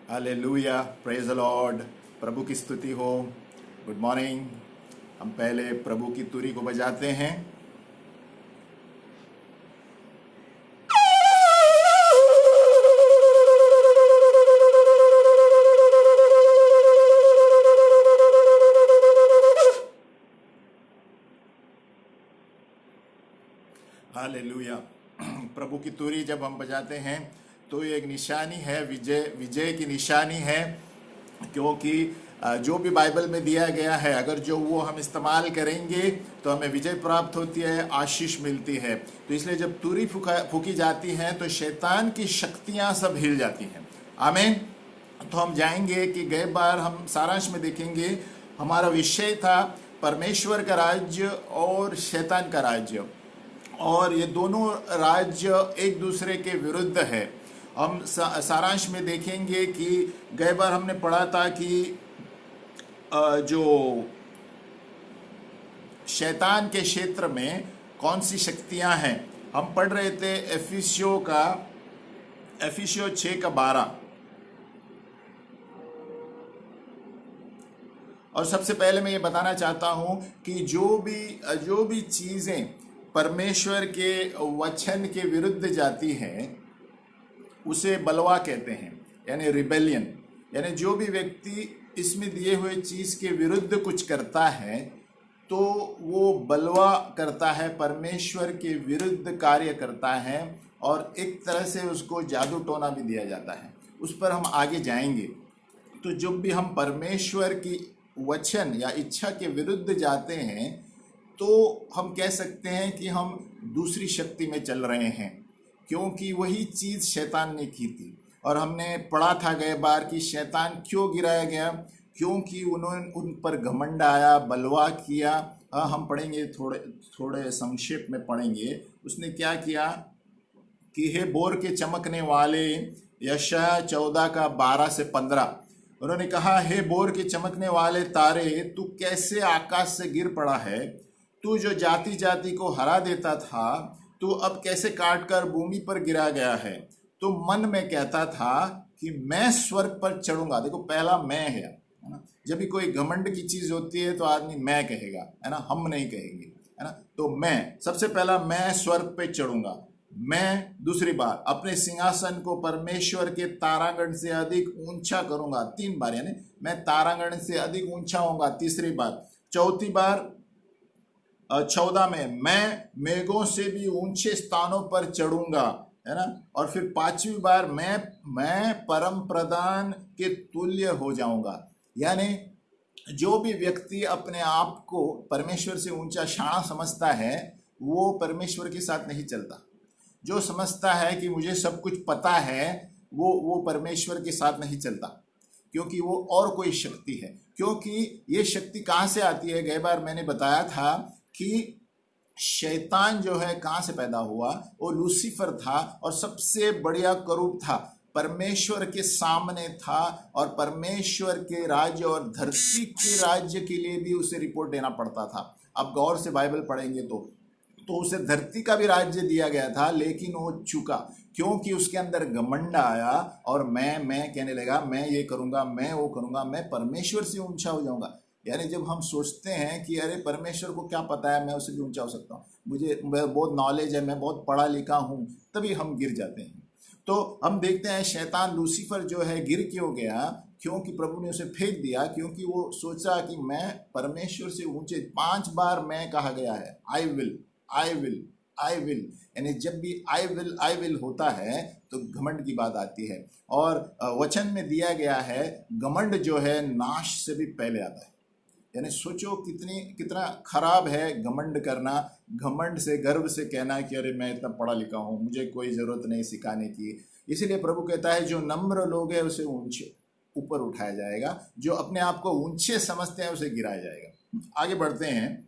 Hallelujah, praise the Lord. प्रभु की स्तुति हो। Good morning. हम पहले प्रभु की तुरी को बजाते हैं। हालेलुया। प्रभु की तुरी जब हम बजाते हैं तो ये एक निशानी है, विजय विजय की निशानी है। क्योंकि जो भी बाइबल में दिया गया है, अगर जो वो हम इस्तेमाल करेंगे तो हमें विजय प्राप्त होती है, आशीष मिलती है। तो इसलिए जब तुरी फूकी जाती है तो शैतान की शक्तियां सब हिल जाती हैं। आमीन। तो हम जाएंगे कि गए बार हम सारांश में देखेंगे, हमारा विषय था परमेश्वर का राज्य और शैतान का राज्य, और ये दोनों राज्य एक दूसरे के विरुद्ध है। हम सारांश में देखेंगे कि गए बार हमने पढ़ा था कि जो शैतान के क्षेत्र में कौन सी शक्तियां हैं। हम पढ़ रहे थे एफिसियो 6:12। और सबसे पहले मैं ये बताना चाहता हूं कि जो भी चीजें परमेश्वर के वचन के विरुद्ध जाती हैं उसे बलवा कहते हैं, यानी रिबेलियन। यानी जो भी व्यक्ति इसमें दिए हुए चीज के विरुद्ध कुछ करता है तो वो बलवा करता है, परमेश्वर के विरुद्ध कार्य करता है, और एक तरह से उसको जादू टोना भी दिया जाता है। उस पर हम आगे जाएंगे। तो जब भी हम परमेश्वर की वचन या इच्छा के विरुद्ध जाते हैं तो हम कह सकते हैं कि हम दूसरी शक्ति में चल रहे हैं, क्योंकि वही चीज शैतान ने की थी। और हमने पढ़ा था गए बार कि शैतान क्यों गिराया गया, क्योंकि उन्होंने उन पर घमंड आया, बलवा किया। हम पढ़ेंगे, थोड़े संक्षेप में पढ़ेंगे। उसने क्या किया कि हे बोर के चमकने वाले, यशायाह 14:12-15, उन्होंने कहा, हे बोर के चमकने वाले तारे, तू कैसे आकाश से गिर पड़ा है। तू जो जाति जाति को हरा देता था, तू अब कैसे काट कर भूमि पर गिरा गया है। तो मन में कहता था कि मैं स्वर्ग पर चढ़ूंगा। देखो, पहला मैं है ना। जब भी कोई घमंड की चीज होती है तो आदमी मैं कहेगा, है ना, हम नहीं कहेंगे, है ना। तो मैं, सबसे पहला मैं स्वर्ग पे चढ़ूंगा। मैं दूसरी बार अपने सिंहासन को परमेश्वर के तारागण से अधिक ऊंचा करूंगा। 3 बार, यानी मैं तारागण से अधिक ऊंचा होऊंगा। तीसरी बार, चौथी बार 14 में मैं मेघों से भी ऊंचे स्थानों पर चढ़ूंगा, है ना। और फिर 5वीं बार मैं परम प्रधान के तुल्य हो जाऊंगा। यानी जो भी व्यक्ति अपने आप को परमेश्वर से ऊंचा शाना समझता है वो परमेश्वर के साथ नहीं चलता। जो समझता है कि मुझे सब कुछ पता है वो परमेश्वर के साथ नहीं चलता, क्योंकि वो और कोई शक्ति है। क्योंकि ये शक्ति कहाँ से आती है, कई बार मैंने बताया था कि शैतान जो है कहाँ से पैदा हुआ। वो लूसीफर था और सबसे बढ़िया करूब था, परमेश्वर के सामने था, और परमेश्वर के राज्य और धरती के राज्य के लिए भी उसे रिपोर्ट देना पड़ता था। अब गौर से बाइबल पढ़ेंगे तो उसे धरती का भी राज्य दिया गया था, लेकिन वो चूका, क्योंकि उसके अंदर घमंड आया और मैं कहने लगा, मैं ये करूंगा, मैं वो करूंगा, मैं परमेश्वर से ऊंचा हो जाऊंगा। यानी जब हम सोचते हैं कि अरे परमेश्वर को क्या पता है, मैं उससे भी ऊंचा हो सकता हूँ, मुझे बहुत नॉलेज है, मैं बहुत पढ़ा लिखा हूँ, तभी हम गिर जाते हैं। तो हम देखते हैं शैतान लूसीफर जो है गिर क्यों गया, क्योंकि प्रभु ने उसे फेंक दिया, क्योंकि वो सोचा कि मैं परमेश्वर से ऊंचे। 5 बार मैं कहा गया है, I will, I will, I will. यानी जब भी आई विल होता है तो घमंड की बात आती है। और वचन में दिया गया है घमंड जो है नाश से भी पहले आता है। यानी सोचो कितना खराब है घमंड करना। घमंड से, गर्व से कहना कि अरे मैं इतना पढ़ा लिखा हूँ, मुझे कोई जरूरत नहीं सिखाने की। इसीलिए प्रभु कहता है जो नम्र लोग हैं उसे ऊंचे ऊपर उठाया जाएगा, जो अपने आप को ऊंचे समझते हैं उसे गिराया जाएगा। आगे बढ़ते हैं।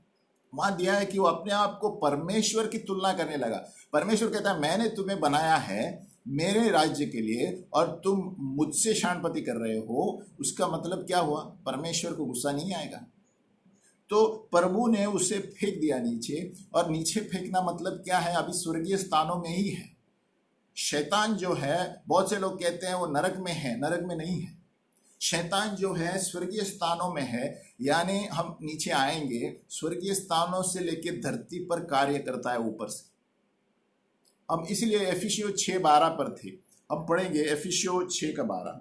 वहां दिया है कि वो अपने आप को परमेश्वर की तुलना करने लगा। परमेश्वर कहता है मैंने तुम्हें बनाया है मेरे राज्य के लिए और तुम मुझसे शानपति कर रहे हो। उसका मतलब क्या हुआ, परमेश्वर को गुस्सा नहीं आएगा। तो प्रभु ने उसे फेंक दिया नीचे। और नीचे फेंकना मतलब क्या है, अभी स्वर्गीय स्थानों में ही है। शैतान जो है, बहुत से लोग कहते हैं वो नरक में है, नरक में नहीं है। शैतान जो है स्वर्गीय स्थानों में है, यानी हम नीचे आएंगे, स्वर्गीय स्थानों से लेकर धरती पर कार्य करता है ऊपर से। हम इसलिए एफिसियों 6:12 पर थे, हम पढ़ेंगे एफिसियों 6:12।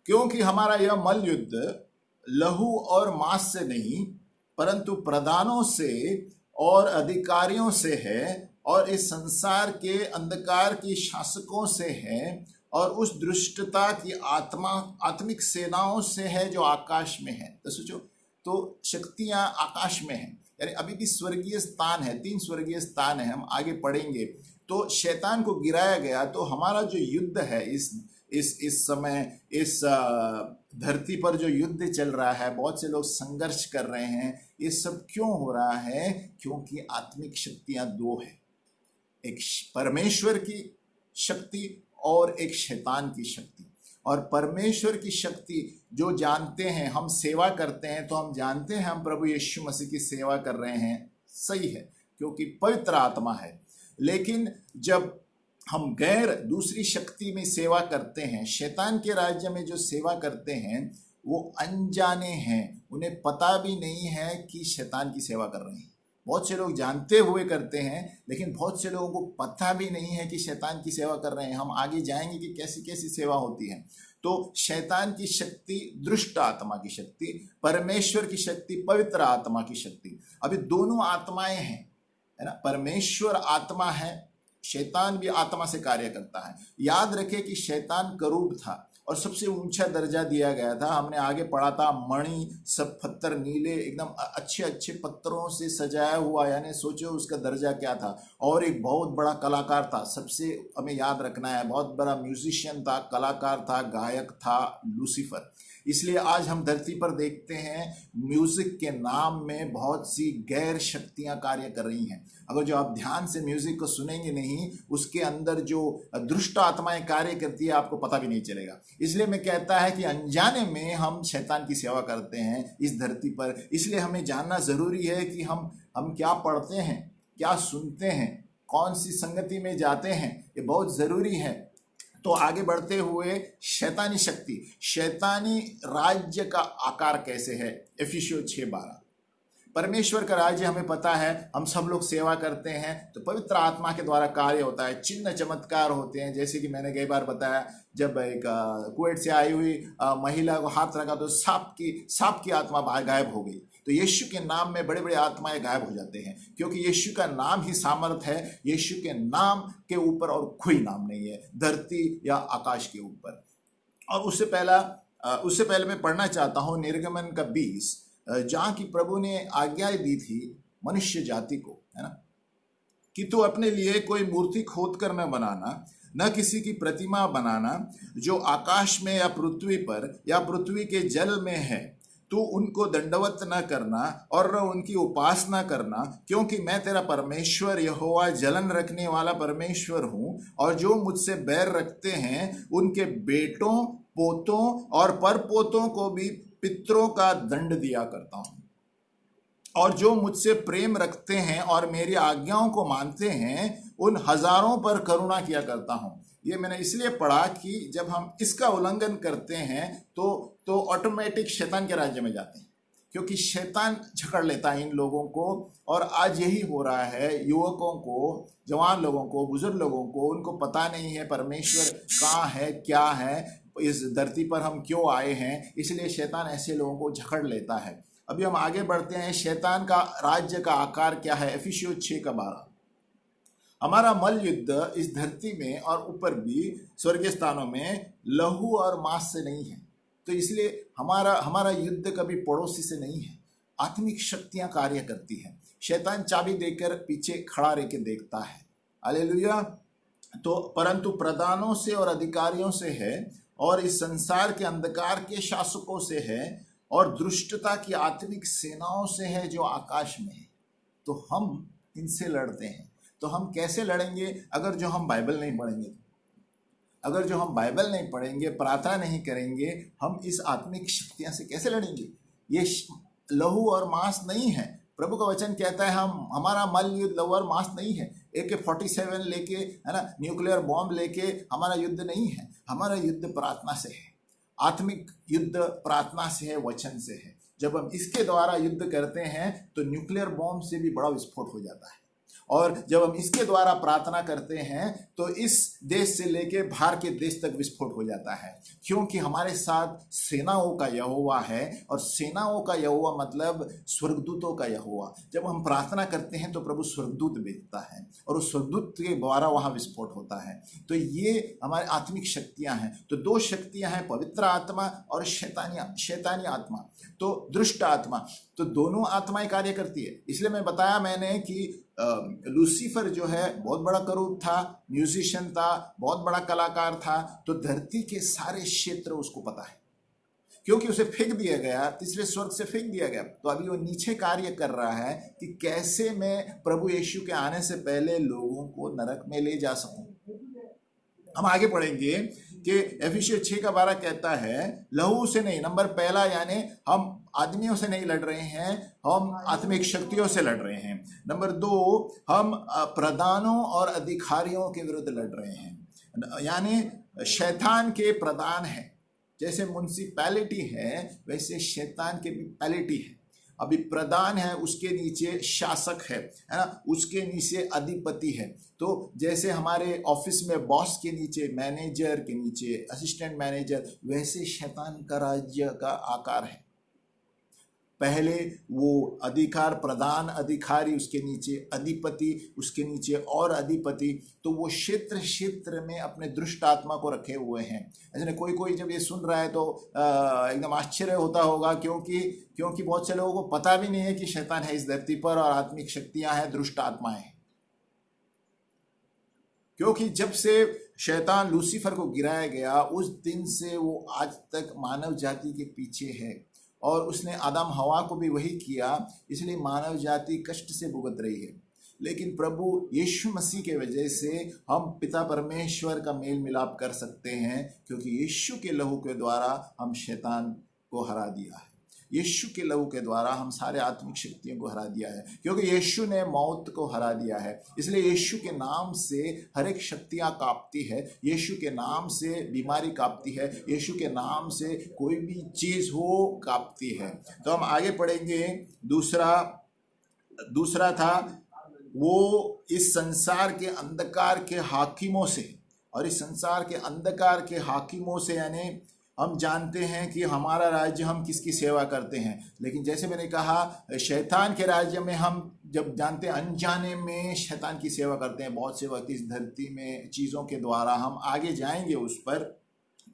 क्योंकि हमारा यह मल युद्ध लहू और मांस से नहीं परंतु प्रधानों से और अधिकारियों से है और इस संसार के अंधकार की शासकों से है और उस दुष्टता की आत्मिक सेनाओं से है जो आकाश में है। तो सोचो, तो शक्तियां आकाश में हैं, यानी अभी भी स्वर्गीय स्थान है, 3 स्वर्गीय स्थान है, हम आगे पढ़ेंगे। तो शैतान को गिराया गया। तो हमारा जो युद्ध है इस समय इस धरती पर जो युद्ध चल रहा है, बहुत से लोग संघर्ष कर रहे हैं, ये सब क्यों हो रहा है? क्योंकि आत्मिक शक्तियां 2 है, एक परमेश्वर की शक्ति और एक शैतान की शक्ति। और परमेश्वर की शक्ति जो जानते हैं, हम सेवा करते हैं तो हम जानते हैं हम प्रभु यीशु मसीह की सेवा कर रहे हैं, सही है, क्योंकि पवित्र आत्मा है। लेकिन जब हम गैर दूसरी शक्ति में सेवा करते हैं, शैतान के राज्य में जो सेवा करते हैं, वो अनजाने हैं, उन्हें पता भी नहीं है कि शैतान की सेवा कर रहे हैं। बहुत से लोग जानते हुए करते हैं, लेकिन बहुत से लोगों को पता भी नहीं है कि शैतान की सेवा कर रहे हैं। हम आगे जाएंगे कि कैसी कैसी सेवा होती है। तो शैतान की शक्ति दुष्ट आत्मा की शक्ति, परमेश्वर की शक्ति पवित्र आत्मा की शक्ति। अभी दोनों आत्माएं हैं, है ना। परमेश्वर आत्मा है, शैतान भी आत्मा से कार्य करता है। याद रखें कि शैतान करूब था और सबसे ऊंचा दर्जा दिया गया था। हमने आगे पढ़ा था, मणि, सब पत्थर नीले, एकदम अच्छे अच्छे पत्थरों से सजाया हुआ, यानी सोचो उसका दर्जा क्या था। और एक बहुत बड़ा कलाकार था, सबसे हमें याद रखना है, बहुत बड़ा म्यूजिशियन था, कलाकार था, गायक था, लूसीफर। इसलिए आज हम धरती पर देखते हैं म्यूजिक के नाम में बहुत सी गैर शक्तियां कार्य कर रही हैं। अगर जो आप ध्यान से म्यूजिक को सुनेंगे नहीं, उसके अंदर जो दुष्ट आत्माएं कार्य करती है आपको पता भी नहीं चलेगा। इसलिए मैं कहता है कि अनजाने में हम शैतान की सेवा करते हैं इस धरती पर। इसलिए हमें जानना जरूरी है कि हम क्या पढ़ते हैं, क्या सुनते हैं, कौन सी संगति में जाते हैं, ये बहुत जरूरी है। तो आगे बढ़ते हुए शैतानी शक्ति, शैतानी राज्य का आकार कैसे है? एफिसियों 6:12। परमेश्वर का राज्य हमें पता है, हम सब लोग सेवा करते हैं तो पवित्र आत्मा के द्वारा कार्य होता है, चिन्ह चमत्कार होते हैं। जैसे कि मैंने कई बार बताया, जब एक कुवैत से आई हुई महिला को हाथ रखा तो सांप की आत्मा गायब हो गई। तो यीशु के नाम में बड़े बड़े आत्माएं गायब हो जाते हैं, क्योंकि यीशु का नाम ही सामर्थ है। यीशु के नाम के ऊपर और कोई नाम नहीं है धरती या आकाश के ऊपर। और उससे पहले मैं पढ़ना चाहता हूँ निर्गमन का 20, जहाँ की प्रभु ने आज्ञाएं दी थी मनुष्य जाति को, है ना, कि तू अपने लिए कोई मूर्ति खोद कर न बनाना, न किसी की प्रतिमा बनाना जो आकाश में या पृथ्वी पर या पृथ्वी के जल में है। तू उनको दंडवत न करना और न उनकी उपासना करना, क्योंकि मैं तेरा परमेश्वर यहोवा जलन रखने वाला परमेश्वर हूँ। और जो मुझसे बैर रखते हैं उनके बेटों, पोतों और परपोतों को भी पितरों का दंड दिया करता हूँ। और जो मुझसे प्रेम रखते हैं और मेरी आज्ञाओं को मानते हैं उन हजारों पर करुणा किया करता हूँ। ये मैंने इसलिए पढ़ा कि जब हम इसका उल्लंघन करते हैं तो ऑटोमेटिक शैतान के राज्य में जाते हैं, क्योंकि शैतान झकड़ लेता है इन लोगों को। और आज यही हो रहा है, युवकों को, जवान लोगों को, बुजुर्ग लोगों को, उनको पता नहीं है परमेश्वर कहाँ है, क्या है, इस धरती पर हम क्यों आए हैं। इसलिए शैतान ऐसे लोगों को झकड़ लेता है। अभी हम आगे बढ़ते हैं, शैतान का राज्य का आकार क्या है? एफिसियों 6:12। हमारा मल युद्ध इस धरती में और ऊपर भी स्वर्गीय स्थानों में लहू और मांस से नहीं है। तो इसलिए हमारा युद्ध कभी पड़ोसी से नहीं है। आत्मिक शक्तियां कार्य करती हैं। शैतान चाबी देकर पीछे खड़ा रह के देखता है। हालेलुया। तो परंतु प्रधानों से और अधिकारियों से है और इस संसार के अंधकार के शासकों से है और दुष्टता की आत्मिक सेनाओं से है जो आकाश में है। तो हम इनसे लड़ते हैं। तो हम कैसे लड़ेंगे? अगर जो हम बाइबल नहीं पढ़ेंगे, अगर जो हम बाइबल नहीं पढ़ेंगे, प्रार्थना नहीं करेंगे, हम इस आत्मिक शक्तियां से कैसे लड़ेंगे? ये लहू और मांस नहीं है। प्रभु का वचन कहता है हमारा मल युद्ध लहू और मांस नहीं है। AK-47 लेके, है ना, न्यूक्लियर बॉम्ब लेके हमारा युद्ध नहीं है। हमारा युद्ध प्रार्थना से है, आत्मिक युद्ध प्रार्थना से है, वचन से है। जब हम इसके द्वारा युद्ध करते हैं तो न्यूक्लियर बॉम्ब से भी बड़ा विस्फोट हो जाता है। और जब हम इसके द्वारा प्रार्थना करते हैं तो इस देश से लेके बाहर के देश तक विस्फोट हो जाता है, क्योंकि हमारे साथ सेनाओं का यहोवा है। और सेनाओं का यहोवा मतलब स्वर्गदूतों का यहोवा। जब हम प्रार्थना करते हैं तो प्रभु स्वर्गदूत भेजता है और उस स्वर्गदूत के द्वारा वहाँ विस्फोट होता है। तो ये हमारी आत्मिक शक्तियाँ हैं। तो दो शक्तियाँ हैं, पवित्र आत्मा और शैतानी आत्मा, तो दुष्ट आत्मा। तो दोनों आत्माएं कार्य करती है। इसलिए मैं बताया मैंने कि लूसीफर जो है बहुत बड़ा करूब था, म्यूजिशियन था, बहुत बड़ा कलाकार था। तो धरती के सारे क्षेत्र उसको पता है, क्योंकि उसे फेंक दिया गया, तीसरे स्वर्ग से फेंक दिया गया। तो अभी वो नीचे कार्य कर रहा है कि कैसे मैं प्रभु यीशु के आने से पहले लोगों को नरक में ले जा सकूं। हम आगे पढ़ेंगे कि एफिसियों 6:12 कहता है, लहू से नहीं, नंबर पहला, यानी हम आदमियों से नहीं लड़ रहे हैं, हम आत्मिक शक्तियों से लड़ रहे हैं। नंबर 2, हम प्रधानों और अधिकारियों के विरुद्ध लड़ रहे हैं, यानी शैतान के प्रधान है। जैसे म्युनिसिपैलिटी है वैसे शैतान के भी पैलिटी है। अभी प्रधान है, उसके नीचे शासक है ना, उसके नीचे अधिपति है। तो जैसे हमारे ऑफिस में बॉस के नीचे मैनेजर, के नीचे असिस्टेंट मैनेजर, वैसे शैतान का राज्य का आकार है। पहले वो अधिकार, प्रधान अधिकारी, उसके नीचे अधिपति, उसके नीचे और अधिपति। तो वो क्षेत्र क्षेत्र में अपने दुष्ट आत्मा को रखे हुए हैं। ऐसे कोई जब ये सुन रहा है तो एकदम आश्चर्य होता होगा, क्योंकि बहुत से लोगों को पता भी नहीं है कि शैतान है इस धरती पर और आत्मिक शक्तियां हैं, दुष्ट आत्माएं हैं। क्योंकि जब से शैतान लूसीफर को गिराया गया उस दिन से वो आज तक मानव जाति के पीछे है, और उसने आदम हवा को भी वही किया। इसलिए मानव जाति कष्ट से भुगत रही है। लेकिन प्रभु यीशु मसीह के वजह से हम पिता परमेश्वर का मेल मिलाप कर सकते हैं, क्योंकि यीशु के लहू के द्वारा हम शैतान को हरा दिया है। यीशु के लहू के द्वारा हम सारे आत्मिक शक्तियों को हरा दिया है, क्योंकि यीशु ने मौत को हरा दिया है। इसलिए यीशु के नाम से हर एक शक्तियाँ कांपती है, यीशु के नाम से बीमारी कांपती है, यीशु के नाम से कोई भी चीज़ हो कांपती है। तो हम आगे पढ़ेंगे। दूसरा था वो इस संसार के अंधकार के हाकिमों से, और इस संसार के अंधकार के हाकिमों से यानी हम जानते हैं कि हमारा राज्य, हम किसकी सेवा करते हैं। लेकिन जैसे मैंने कहा, शैतान के राज्य में हम जब जानते हैं, अनजाने में शैतान की सेवा करते हैं बहुत से वक्त इस धरती में चीज़ों के द्वारा। हम आगे जाएंगे उस पर।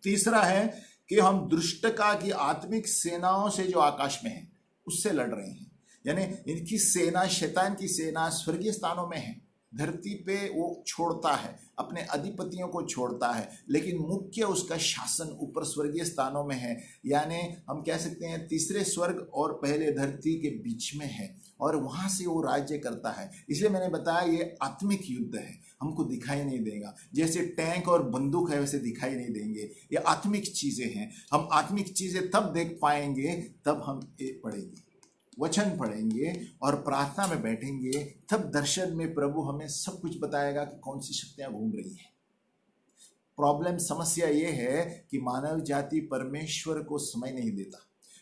तीसरा है कि हम दुष्टता की आत्मिक सेनाओं से जो आकाश में है उससे लड़ रहे हैं, यानी इनकी सेना, शैतान की सेना स्वर्गीय स्थानों में है। धरती पे वो छोड़ता है, अपने अधिपतियों को छोड़ता है, लेकिन मुख्य उसका शासन ऊपर स्वर्गीय स्थानों में है। यानी हम कह सकते हैं तीसरे स्वर्ग और पहले धरती के बीच में है, और वहाँ से वो राज्य करता है। इसलिए मैंने बताया ये आत्मिक युद्ध है, हमको दिखाई नहीं देगा। जैसे टैंक और बंदूक है वैसे दिखाई नहीं देंगे, ये आत्मिक चीज़ें हैं। हम आत्मिक चीज़ें तब देख पाएंगे तब हम ये पढ़ेंगे, वचन पढ़ेंगे और प्रार्थना में बैठेंगे, तब दर्शन में प्रभु हमें सब कुछ बताएगा कि कौन सी शक्तियां घूम रही हैं। प्रॉब्लम, समस्या ये है कि मानव जाति परमेश्वर को समय नहीं देता।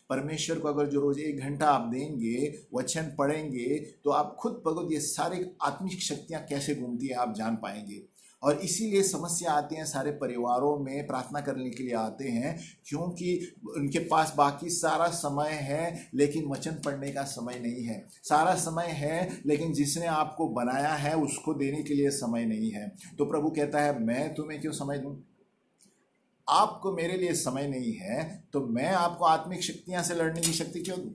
परमेश्वर को अगर जो रोज 1 घंटा आप देंगे, वचन पढ़ेंगे, तो आप खुद ब ये सारे आत्मिक शक्तियां कैसे घूमती है आप जान पाएंगे। और इसीलिए समस्या आती है, सारे परिवारों में प्रार्थना करने के लिए आते हैं, क्योंकि उनके पास बाकी सारा समय है लेकिन वचन पढ़ने का समय नहीं है। सारा समय है लेकिन जिसने आपको बनाया है उसको देने के लिए समय नहीं है। तो प्रभु कहता है, मैं तुम्हें क्यों समय दूं? आपको मेरे लिए समय नहीं है तो मैं आपको आत्मिक शक्तियां से लड़ने की शक्ति क्यों दूं?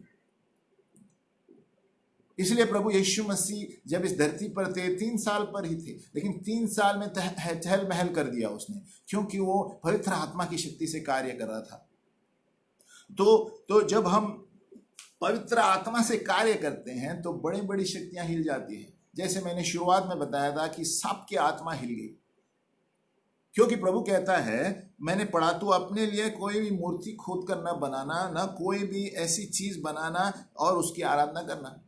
इसलिए प्रभु यीशु मसीह जब इस धरती पर थे, 3 साल पर ही थे, लेकिन 3 साल में चहल महल कर दिया उसने, क्योंकि वो पवित्र आत्मा की शक्ति से कार्य कर रहा था। तो जब हम पवित्र आत्मा से कार्य करते हैं तो बड़ी बड़ी शक्तियां हिल जाती हैं। जैसे मैंने शुरुआत में बताया था कि सांप की आत्मा हिल गई, क्योंकि प्रभु कहता है, मैंने पढ़ा, तो अपने लिए कोई भी मूर्ति खोद कर न बनाना, न कोई भी ऐसी चीज बनाना और उसकी आराधना करना।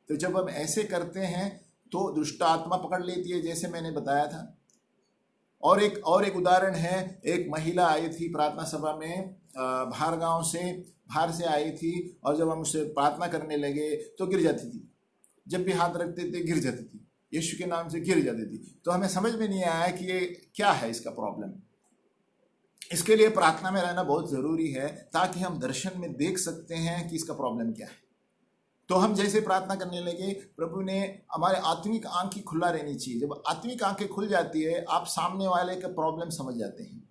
तो जब हम ऐसे करते हैं तो दुष्ट आत्मा पकड़ लेती है, जैसे मैंने बताया था। और एक उदाहरण है, एक महिला आई थी प्रार्थना सभा में, बाहर गांव से, बाहर से आई थी, और जब हम उससे प्रार्थना करने लगे तो गिर जाती थी। जब भी हाथ रखते थे गिर जाती थी, यीशु के नाम से गिर जाती थी। तो हमें समझ में नहीं आया कि ये क्या है इसका प्रॉब्लम। इसके लिए प्रार्थना में रहना बहुत ज़रूरी है, ताकि हम दर्शन में देख सकते हैं कि इसका प्रॉब्लम क्या है। तो हम जैसे प्रार्थना करने लगे, प्रभु ने हमारे आत्मिक आंखें खुला रहनी चाहिए। जब आत्मिक आंखें खुल जाती है, आप सामने वाले का प्रॉब्लम समझ जाते हैं।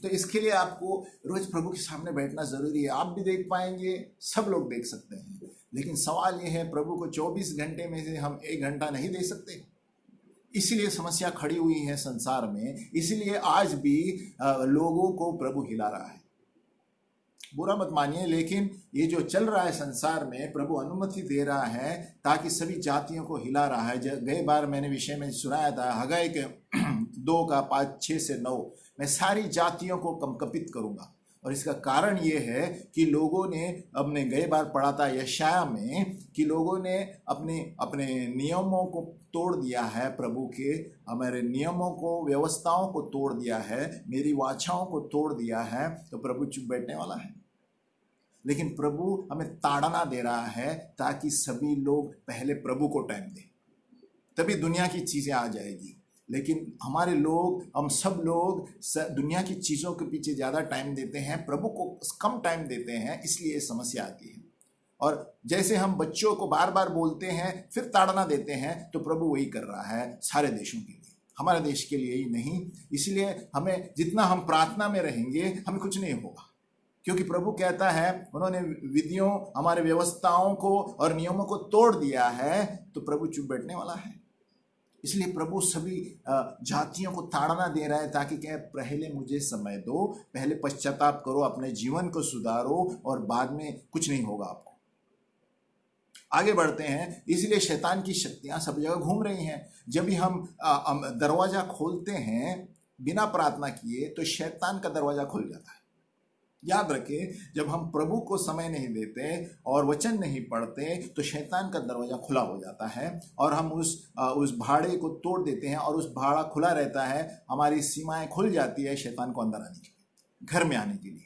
तो इसके लिए आपको रोज प्रभु के सामने बैठना जरूरी है। आप भी देख पाएंगे, सब लोग देख सकते हैं, लेकिन सवाल यह है, प्रभु को 24 घंटे में से हम 1 घंटा नहीं दे सकते। इसीलिए समस्या खड़ी हुई है संसार में, इसीलिए आज भी लोगों को प्रभु हिला रहा है। बुरा मत मानिए, लेकिन ये जो चल रहा है संसार में, प्रभु अनुमति दे रहा है ताकि सभी जातियों को हिला रहा है। गए बार मैंने विषय में सुनाया था, हगाई के 2:5-6-9, मैं सारी जातियों को कंपित करूंगा। और इसका कारण ये है कि लोगों ने, हमने गए बार पढ़ा था यशाया में, कि लोगों ने अपने अपने नियमों को तोड़ दिया है, प्रभु के हमारे नियमों को, व्यवस्थाओं को तोड़ दिया है, मेरी वाचाओं को तोड़ दिया है। तो प्रभु चुप बैठने वाला है? लेकिन प्रभु हमें ताड़ना दे रहा है ताकि सभी लोग पहले प्रभु को टाइम दें, तभी दुनिया की चीज़ें आ जाएगी। लेकिन हमारे लोग, हम सब लोग दुनिया की चीज़ों के पीछे ज़्यादा टाइम देते हैं, प्रभु को कम टाइम देते हैं, इसलिए ये समस्या आती है। और जैसे हम बच्चों को बार बार बोलते हैं फिर ताड़ना देते हैं, तो प्रभु वही कर रहा है सारे देशों के लिए, हमारे देश के लिए ही नहीं। इसलिए हमें, जितना हम प्रार्थना में रहेंगे, हमें कुछ नहीं होगा, क्योंकि प्रभु कहता है उन्होंने विधियों, हमारे व्यवस्थाओं को और नियमों को तोड़ दिया है, तो प्रभु चुप बैठने वाला है। इसलिए प्रभु सभी जातियों को ताड़ना दे रहा है, ताकि क्या, पहले मुझे समय दो, पहले पश्चाताप करो, अपने जीवन को सुधारो, और बाद में कुछ नहीं होगा आपको। आगे बढ़ते हैं। इसलिए शैतान की शक्तियां सब जगह घूम रही हैं। जब भी हम दरवाजा खोलते हैं बिना प्रार्थना किए, तो शैतान का दरवाजा खुल जाता है। याद रखें, जब हम प्रभु को समय नहीं देते और वचन नहीं पढ़ते, तो शैतान का दरवाजा खुला हो जाता है, और हम उस भाड़े को तोड़ देते हैं, और उस भाड़ा खुला रहता है, हमारी सीमाएं खुल जाती है शैतान को अंदर आने के लिए, घर में आने के लिए।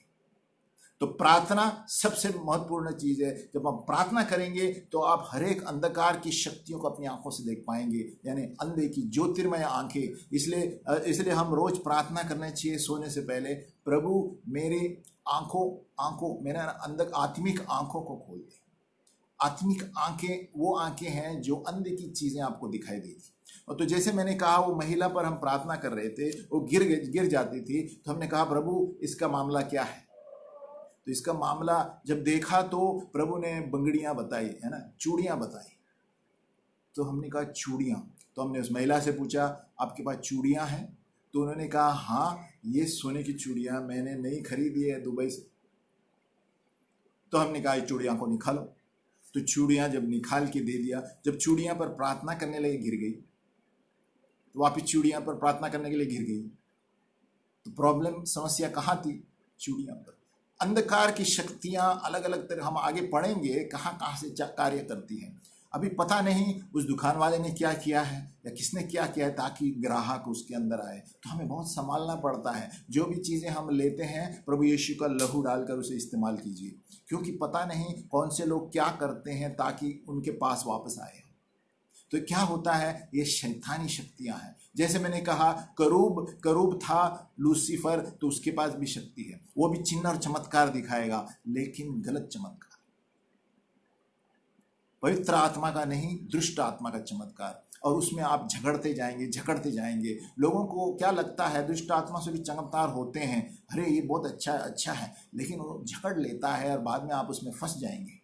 तो प्रार्थना सबसे महत्वपूर्ण चीज़ है। जब हम प्रार्थना करेंगे तो आप हर एक अंधकार की शक्तियों को अपनी आंखों से देख पाएंगे, यानी अंधे की ज्योतिर्मय आंखें। इसलिए हम रोज प्रार्थना करना चाहिए सोने से पहले, प्रभु मेरी आंखों मेरे अंदर आत्मिक आंखों को खोल दे। आत्मिक आंखें वो आंखें हैं जो अंधे की चीज़ें आपको दिखाई देती। और तो जैसे मैंने कहा, वो महिला पर हम प्रार्थना कर रहे थे, वो गिर जाती थी, तो हमने कहा प्रभु इसका मामला क्या है। तो इसका मामला जब देखा तो प्रभु ने बंगड़ियां बताई, है ना, चूड़ियां बताई। तो हमने कहा चूड़ियां। तो हमने उस महिला से पूछा, आपके पास चूड़ियां हैं? तो उन्होंने कहा हाँ, ये सोने की चूड़ियां मैंने नई खरीदी है दुबई से। तो हमने कहा चूड़ियां को निकालो। तो चूड़ियां जब निकाल के दे दिया, जब चूड़ियां पर प्रार्थना करने लगे गिर गई, तो वापिस चूड़ियां पर प्रार्थना करने के लिए गिर गई। तो प्रॉब्लम, समस्या कहाँ थी? चूड़ियां पर। अंधकार की शक्तियां अलग अलग तरह, हम आगे पढ़ेंगे कहाँ कहाँ से कार्य करती हैं। अभी पता नहीं उस दुकान वाले ने क्या किया है या किसने क्या किया है ताकि ग्राहक उसके अंदर आए। तो हमें बहुत संभालना पड़ता है। जो भी चीज़ें हम लेते हैं, प्रभु यीशु का लहू डालकर उसे इस्तेमाल कीजिए, क्योंकि पता नहीं कौन से लोग क्या करते हैं ताकि उनके पास वापस आए। तो क्या होता है, ये शैतानी शक्तियां हैं। जैसे मैंने कहा, करूब था लूसीफर, तो उसके पास भी शक्ति है, वो भी चिन्ह और चमत्कार दिखाएगा, लेकिन गलत चमत्कार, पवित्र आत्मा का नहीं, दुष्ट आत्मा का चमत्कार। और उसमें आप झगड़ते जाएंगे। लोगों को क्या लगता है, दुष्ट आत्मा से भी चमत्कार होते हैं, अरे ये बहुत अच्छा है, लेकिन वो झगड़ लेता है और बाद में आप उसमें फंस जाएंगे।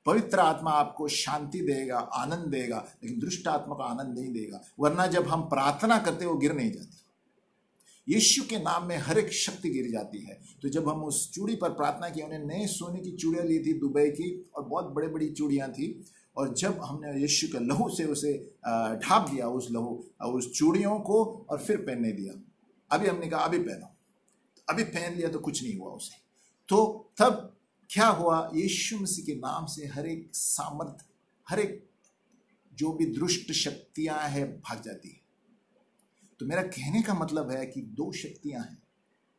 पवित्र आत्मा आपको शांति देगा, आनंद देगा, लेकिन दुष्ट आत्मा का आनंद नहीं देगा। वरना जब हम प्रार्थना करते वो गिर नहीं जाती। यीशु के नाम में हर एक शक्ति गिर जाती है। तो जब हम उस चूड़ी पर प्रार्थना की, उन्हें नए सोने की चूड़ियाँ ली थी दुबई की, और बहुत बड़ी बड़ी चूड़ियाँ थी, और जब हमने यीशु के लहू से उसे ढाप दिया, उस चूड़ियों को, और फिर पहनने दिया। अभी हमने कहा अभी पहनो, अभी पहन लिया तो कुछ नहीं हुआ उसे। तो तब क्या हुआ, यीशु मसीह के नाम से हर एक सामर्थ, हर एक जो भी दुष्ट शक्तियां हैं भाग जाती है। तो मेरा कहने का मतलब है कि दो शक्तियां हैं,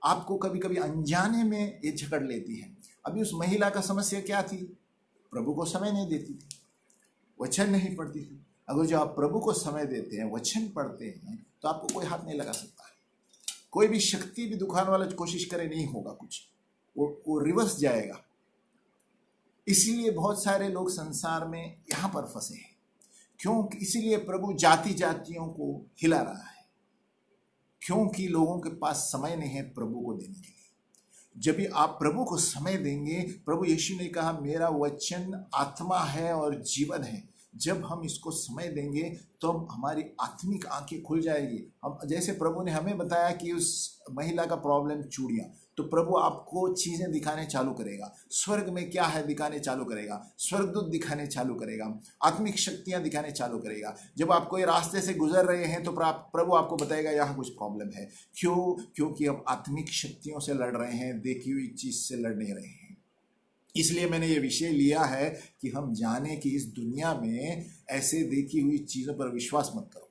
आपको कभी कभी अनजाने में ये झगड़ लेती है। अभी उस महिला का समस्या क्या थी? प्रभु को समय नहीं देती थी, वचन नहीं पढ़ती थी। अगर जो आप प्रभु को समय देते हैं, वचन पढ़ते हैं, तो आपको कोई हाथ नहीं लगा सकता है। कोई भी शक्ति भी दुखाने वाला कोशिश करे, नहीं होगा कुछ, वो रिवर्स जाएगा। इसीलिए बहुत सारे लोग संसार में यहाँ पर फंसे हैं। क्योंकि इसीलिए प्रभु जाति जातियों को हिला रहा है, क्योंकि लोगों के पास समय नहीं है प्रभु को देने के लिए। जब भी आप प्रभु को समय देंगे, प्रभु यीशु ने कहा मेरा वचन आत्मा है और जीवन है, जब हम इसको समय देंगे तो हमारी आत्मिक आंखें खुल जाएगी। हम जैसे प्रभु ने हमें बताया कि उस महिला का प्रॉब्लम चूड़ियाँ, तो प्रभु आपको चीज़ें दिखाने चालू करेगा। स्वर्ग में क्या है दिखाने चालू करेगा, स्वर्गदूत दिखाने चालू करेगा, आत्मिक शक्तियाँ दिखाने चालू करेगा। जब आप कोई रास्ते से गुजर रहे हैं तो प्रभु आपको बताएगा यहाँ कुछ प्रॉब्लम है। क्योंकि हम आत्मिक शक्तियों से लड़ रहे हैं, देखी हुई चीज़ से लड़ नहीं रहे हैं। इसलिए मैंने ये विषय लिया है कि हम जाने कि इस दुनिया में ऐसे देखी हुई चीज़ों पर विश्वास मत करो।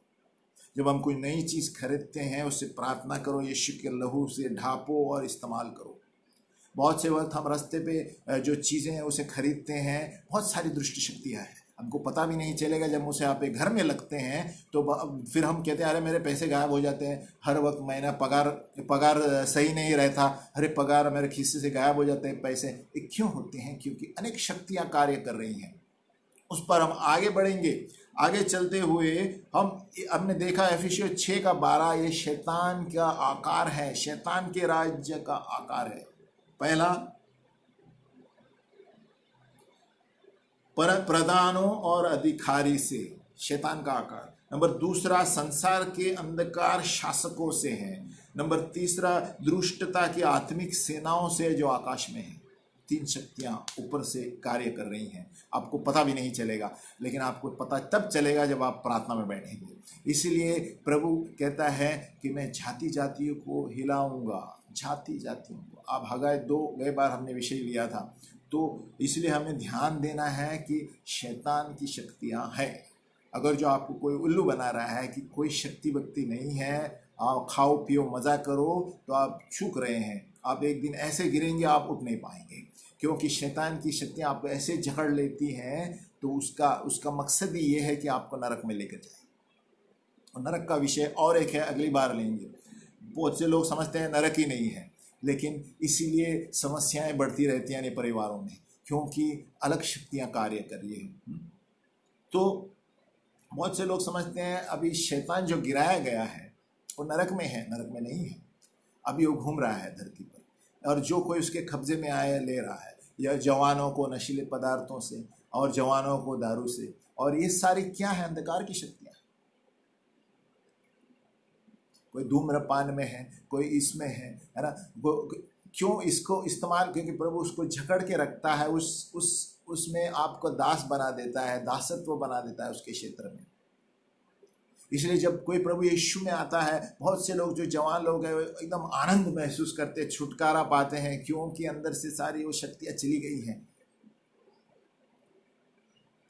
जब हम कोई नई चीज़ खरीदते हैं, उससे प्रार्थना करो, यीशु के लहू से ढापो और इस्तेमाल करो। बहुत से वक्त हम रास्ते पे जो चीज़ें हैं उसे खरीदते हैं, बहुत सारी दुष्ट शक्तियाँ हैं, हमको पता भी नहीं चलेगा। जब उसे आप घर में लगते हैं तो फिर हम कहते हैं अरे मेरे पैसे गायब हो जाते हैं, हर वक्त महीना पगार सही नहीं रहता, अरे पगार मेरे खिस्से से गायब हो जाते हैं पैसे। ये क्यों होते हैं? क्योंकि अनेक शक्तियाँ कार्य कर रही हैं। उस पर हम आगे बढ़ेंगे। आगे चलते हुए हमने देखा एफिसियों 6:12, ये शैतान का आकार है, शैतान के राज्य का आकार है। पहला प्रधानों और अधिकारी से शैतान का आकार। नंबर दूसरा संसार के अंधकार शासकों से है। नंबर तीसरा दुष्टता की आत्मिक सेनाओं से जो आकाश में है। 3 शक्तियां ऊपर से कार्य कर रही हैं, आपको पता भी नहीं चलेगा, लेकिन आपको पता तब चलेगा जब आप प्रार्थना में बैठेंगे। इसलिए प्रभु कहता है कि मैं जाति जातियों को हिलाऊंगा, जाति जातियों को। आप हगाई 2 गए बार हमने विषय लिया था, तो इसलिए हमें ध्यान देना है कि शैतान की शक्तियां हैं। अगर जो आपको कोई उल्लू बना रहा है कि कोई शक्ति वक्ति नहीं है, आप खाओ पियो मज़ा करो, तो आप चूक रहे हैं। आप एक दिन ऐसे गिरेंगे आप उठ नहीं पाएंगे, क्योंकि शैतान की शक्तियाँ आपको ऐसे जकड़ लेती हैं। तो उसका मकसद ही ये है कि आपको नरक में लेकर जाए। और नरक का विषय और एक है, अगली बार लेंगे। बहुत से लोग समझते हैं नरक ही नहीं है, लेकिन इसीलिए समस्याएं बढ़ती रहती हैं परिवारों में, क्योंकि अलग शक्तियां कार्य कर रही हैं। तो बहुत से लोग समझते हैं अभी शैतान जो गिराया गया है वो नरक में है, नरक में नहीं है। अभी वो घूम रहा है धरती पर, और जो कोई उसके कब्जे में आया ले रहा है, या जवानों को नशीले पदार्थों से और जवानों को दारू से। और ये सारी क्या है? अंधकार की शक्तियाँ। कोई धूम्रपान में है, कोई इसमें है ना। क्यों इसको इस्तेमाल? क्योंकि प्रभु उसको जकड़ के रखता है, उसमें आपको दास बना देता है, दासत्व बना देता है उसके क्षेत्र में। इसलिए जब कोई प्रभु यीशु में आता है, बहुत से लोग जो जवान लोग हैं एकदम आनंद महसूस करते, छुटकारा पाते हैं, क्योंकि अंदर से सारी वो शक्तियाँ चली गई हैं।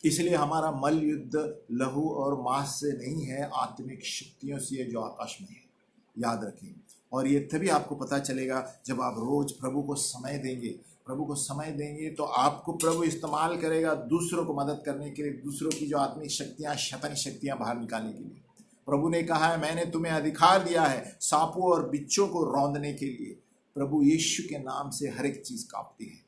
इसलिए हमारा मल युद्ध लहू और मांस से नहीं है, आत्मिक शक्तियों से जो आकाश में है। याद रखें। और ये तभी आपको पता चलेगा जब आप रोज प्रभु को समय देंगे। प्रभु को समय देंगे तो आपको प्रभु इस्तेमाल करेगा दूसरों को मदद करने के लिए, दूसरों की जो आत्मिक शक्तियाँ, शैतानी शक्तियाँ बाहर निकालने के लिए। प्रभु ने कहा है मैंने तुम्हें अधिकार दिया है सांपों और बिच्छों को रौंदने के लिए। प्रभु यीशु के नाम से हर एक चीज कांपती है।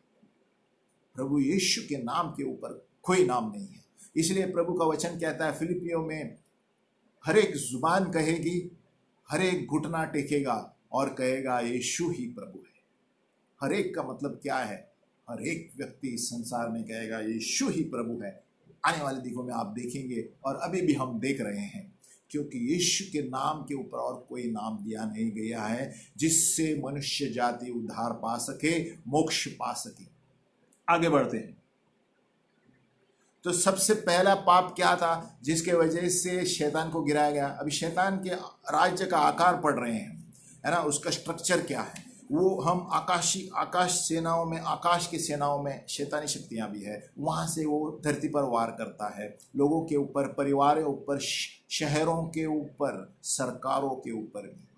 प्रभु यीशु के नाम के ऊपर कोई नाम नहीं है। इसलिए प्रभु का वचन कहता है फिलिपियों में, हर एक जुबान कहेगी, हर एक घुटना टेकेगा और कहेगा यीशु ही प्रभु है। हर एक का मतलब क्या है? हर एक व्यक्ति इस संसार में कहेगा यीशु ही प्रभु है। आने वाले दिनों में आप देखेंगे, और अभी भी हम देख रहे हैं, क्योंकि यीशु के नाम के ऊपर और कोई नाम दिया नहीं गया है जिससे मनुष्य जाति उद्धार पा सके, मोक्ष पा सके। आगे बढ़ते हैं। तो सबसे पहला पाप क्या था जिसके वजह से शैतान को गिराया गया? अभी शैतान के राज्य का आकार पढ़ रहे हैं, है ना। उसका स्ट्रक्चर क्या है? वो हम आकाश सेनाओं में, आकाश की सेनाओं में शैतानी शक्तियां भी है, वहाँ से वो धरती पर वार करता है, लोगों के ऊपर, परिवारों ऊपर, शहरों के ऊपर, सरकारों के ऊपर भी।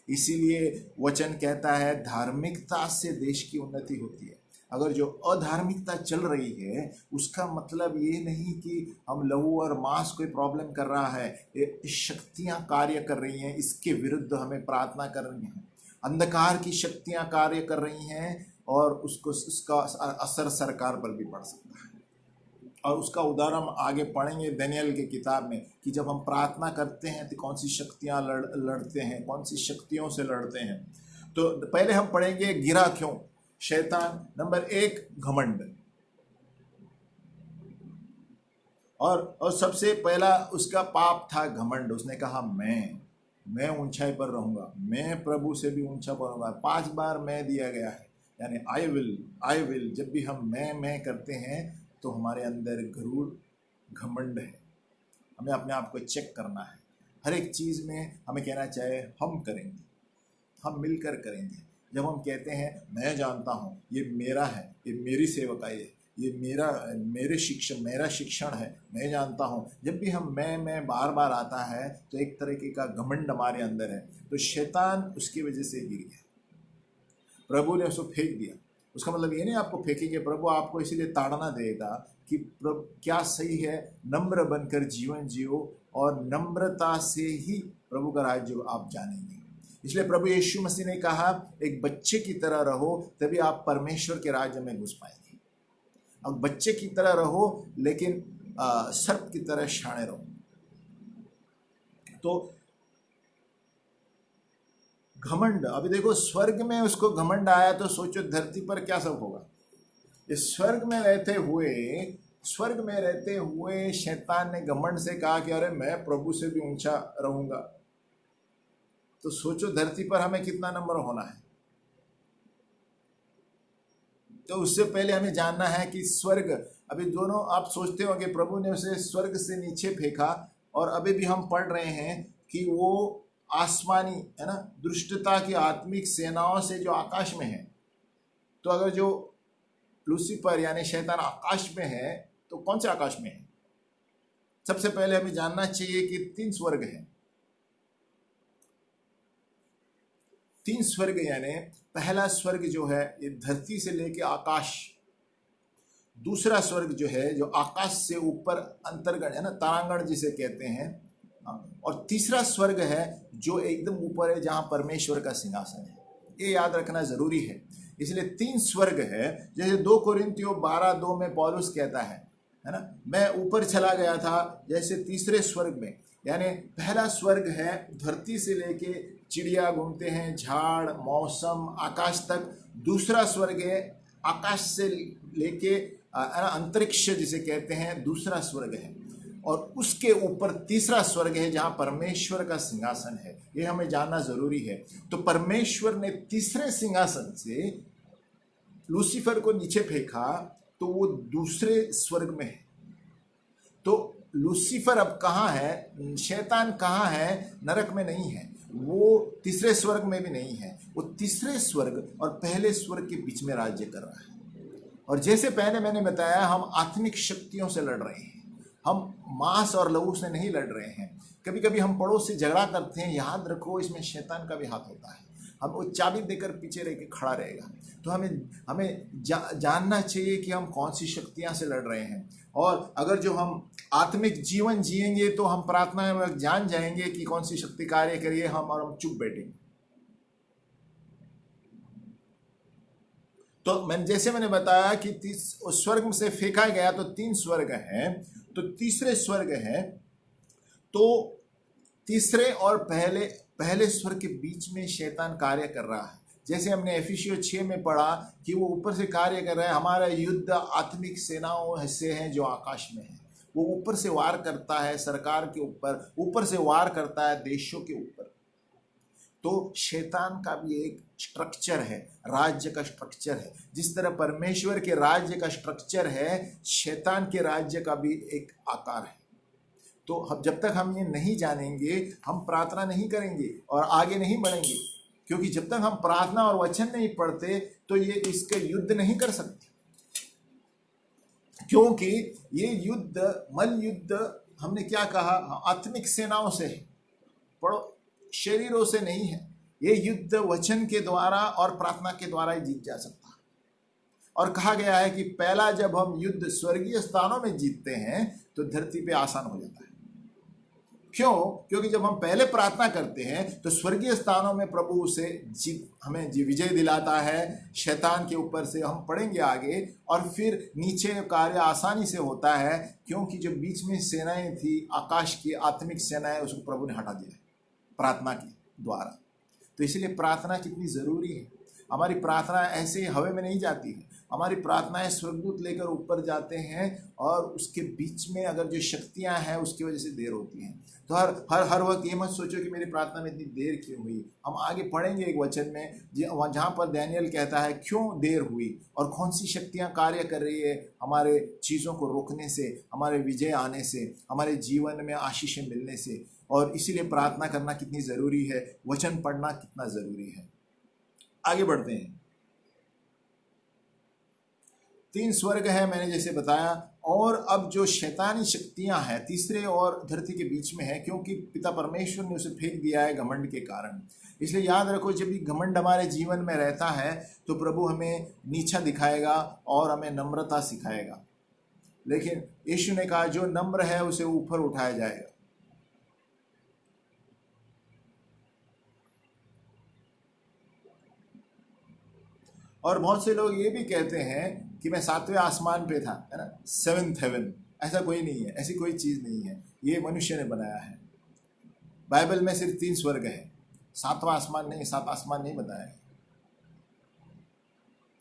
इसीलिए वचन कहता है धार्मिकता से देश की उन्नति होती है। अगर जो अधार्मिकता चल रही है उसका मतलब ये नहीं कि हम लहू और मांस कोई प्रॉब्लम कर रहा है, ये शक्तियां कार्य कर रही हैं, इसके विरुद्ध हमें प्रार्थना करनी है। अंधकार की शक्तियां कार्य कर रही हैं और उसका असर सरकार पर भी पड़ सकता है। और उसका उदाहरण हम आगे पढ़ेंगे दानियेल की किताब में कि जब हम प्रार्थना करते हैं तो कौन सी शक्तियां लड़ते हैं, कौन सी शक्तियों से लड़ते हैं। तो पहले हम पढ़ेंगे गिरा क्यों शैतान। नंबर 1 घमंड। और सबसे पहला उसका पाप था घमंड। उसने कहा मैं ऊंचाई पर रहूंगा, मैं प्रभु से भी ऊंचा बनूंगा। 5 बार मैं दिया गया है, यानी आई विल। जब भी हम मैं करते हैं तो हमारे अंदर गरूर, घमंड है। हमें अपने आप को चेक करना है। हर एक चीज़ में हमें कहना चाहिए हम करेंगे, हम मिलकर करेंगे। जब हम कहते हैं मैं जानता हूँ, ये मेरा है, ये मेरी सेवकाई है, ये मेरा शिक्षण है, मैं जानता हूँ, जब भी हम मैं बार बार आता है तो एक तरीके का घमंड हमारे अंदर है। तो शैतान उसकी वजह से गिर गया, प्रभु ने उसको फेंक दिया। उसका मतलब ये नहीं आपको फेंकेंगे, प्रभु आपको इसीलिए ताड़ना देगा कि क्या सही है, नम्र बनकर जीवन जियो और नम्रता से ही प्रभु का राज्य आप जानेंगे। इसलिए प्रभु यीशु मसीह ने कहा एक बच्चे की तरह रहो, तभी आप परमेश्वर के राज्य में घुस पाएंगे। अब बच्चे की तरह रहो लेकिन सर्प की तरह शाणे रहो। तो घमंड, अभी देखो स्वर्ग में उसको घमंड आया तो सोचो धरती पर क्या सब होगा। इस स्वर्ग में रहते हुए शैतान ने घमंड से कहा कि अरे मैं प्रभु से भी ऊंचा रहूंगा। तो सोचो धरती पर हमें कितना नंबर होना है। तो उससे पहले हमें जानना है कि स्वर्ग, अभी दोनों आप सोचते हो कि प्रभु ने उसे स्वर्ग से नीचे फेंका, और अभी भी हम पढ़ रहे हैं कि वो आसमानी है ना, दुष्टता की आत्मिक सेनाओं से जो आकाश में है। तो अगर जो लूसीफर यानी शैतान आकाश में है तो कौन से आकाश में है? सबसे पहले हमें जानना चाहिए कि 3 स्वर्ग हैं। 3 स्वर्ग यानी पहला स्वर्ग जो है ये धरती से लेके आकाश, दूसरा स्वर्ग जो है जो आकाश से ऊपर अंतर्गण है ना, तारांगण जिसे कहते हैं, और तीसरा स्वर्ग है जो एकदम ऊपर है जहां परमेश्वर का सिंहासन है। ये याद रखना जरूरी है। इसलिए 3 स्वर्ग है। जैसे 2 कोरिन्थियों 12:2 में पौलुस कहता है ना, मैं ऊपर चला गया था जैसे तीसरे स्वर्ग में। यानी पहला स्वर्ग है धरती से लेके चिड़िया घूमते हैं, झाड़, मौसम, आकाश तक। दूसरा स्वर्ग है आकाश से लेके अंतरिक्ष जिसे कहते हैं, दूसरा स्वर्ग है। और उसके ऊपर तीसरा स्वर्ग है जहां परमेश्वर का सिंहासन है। ये हमें जानना जरूरी है। तो परमेश्वर ने तीसरे सिंहासन से लूसीफर को नीचे फेंका तो वो दूसरे स्वर्ग में है। तो लूसीफर अब कहाँ है? शैतान कहाँ है? नरक में नहीं है, वो तीसरे स्वर्ग में भी नहीं है। वो तीसरे स्वर्ग और पहले स्वर्ग के बीच में राज्य कर रहा है। और जैसे पहले मैंने बताया, हम आत्मिक शक्तियों से लड़ रहे हैं, हम मांस और लहू से नहीं लड़ रहे हैं। कभी कभी हम पड़ोस से झगड़ा करते हैं, याद रखो इसमें शैतान का भी हाथ होता है। हम वो चाबी देकर पीछे रह के खड़ा रहेगा। तो हमें जानना चाहिए कि हम कौन सी शक्तियां से लड़ रहे हैं। और अगर जो हम आत्मिक जीवन जिएंगे तो हम प्रार्थना में जान जाएंगे कि कौन सी शक्ति कार्य करिए, हम चुप बैठेंगे। तो जैसे मैंने बताया कि स्वर्ग से फेंका गया तो 3 स्वर्ग हैं। तो तीसरे स्वर्ग है, तो तीसरे और पहले स्वर्ग के बीच में शैतान कार्य कर रहा है। जैसे हमने एफिसियों 6 में पढ़ा कि वो ऊपर से कार्य कर रहा है। हमारा युद्ध आत्मिक सेनाओं से है जो आकाश में है। वो ऊपर से वार करता है सरकार के ऊपर से वार करता है देशों के ऊपर। तो शैतान का भी एक स्ट्रक्चर है, राज्य का स्ट्रक्चर है। जिस तरह परमेश्वर के राज्य का स्ट्रक्चर है, शैतान के राज्य का भी एक आकार है। तो जब तक हम ये नहीं जानेंगे, हम प्रार्थना नहीं करेंगे और आगे नहीं बढ़ेंगे। क्योंकि जब तक हम प्रार्थना और वचन नहीं पढ़ते तो ये इसके युद्ध नहीं कर सकते, क्योंकि ये युद्ध मल युद्ध हमने क्या कहा, आत्मिक सेनाओं से है, पढ़ो, शरीरों से नहीं है। ये युद्ध वचन के द्वारा और प्रार्थना के द्वारा ही जीत जा सकता है। और कहा गया है कि पहला जब हम युद्ध स्वर्गीय स्थानों में जीतते हैं तो धरती पे आसान हो जाता है। क्यों? क्योंकि जब हम पहले प्रार्थना करते हैं तो स्वर्गीय स्थानों में प्रभु उसे हमें विजय दिलाता है शैतान के ऊपर से। हम पढ़ेंगे आगे, और फिर नीचे कार्य आसानी से होता है, क्योंकि जो बीच में सेनाएं थी, आकाश की आत्मिक सेनाएं, उसको प्रभु ने हटा दिया प्रार्थना के द्वारा। तो इसलिए प्रार्थना कितनी ज़रूरी है। हमारी प्रार्थना ऐसे ही हवा में नहीं जाती है, हमारी प्रार्थनाएं स्वर्गदूत लेकर ऊपर जाते हैं, और उसके बीच में अगर जो शक्तियां हैं उसकी वजह से देर होती हैं। तो हर वक्त ये मत सोचो कि मेरी प्रार्थना में इतनी देर क्यों हुई। हम आगे पढ़ेंगे एक वचन में जहाँ पर दानियल कहता है क्यों देर हुई और कौन सी शक्तियाँ कार्य कर रही है हमारे चीज़ों को रोकने से, हमारे विजय आने से, हमारे जीवन में आशीषें मिलने से। और इसीलिए प्रार्थना करना कितनी ज़रूरी है, वचन पढ़ना कितना ज़रूरी है। आगे बढ़ते हैं। 3 स्वर्ग है मैंने जैसे बताया, और अब जो शैतानी शक्तियां हैं तीसरे और धरती के बीच में है, क्योंकि पिता परमेश्वर ने उसे फेंक दिया है घमंड के कारण। इसलिए याद रखो, जब भी घमंड हमारे जीवन में रहता है तो प्रभु हमें नीचा दिखाएगा और हमें नम्रता सिखाएगा। लेकिन यीशु ने कहा जो नम्र है उसे ऊपर उठाया जाएगा। और बहुत से लोग ये भी कहते हैं कि मैं 7वें आसमान पे था, है ना, 7th हेवन। ऐसा कोई नहीं है, ऐसी कोई चीज़ नहीं है, ये मनुष्य ने बनाया है। बाइबल में सिर्फ 3 स्वर्ग है, 7वां आसमान नहीं, 7 आसमान नहीं बताया है।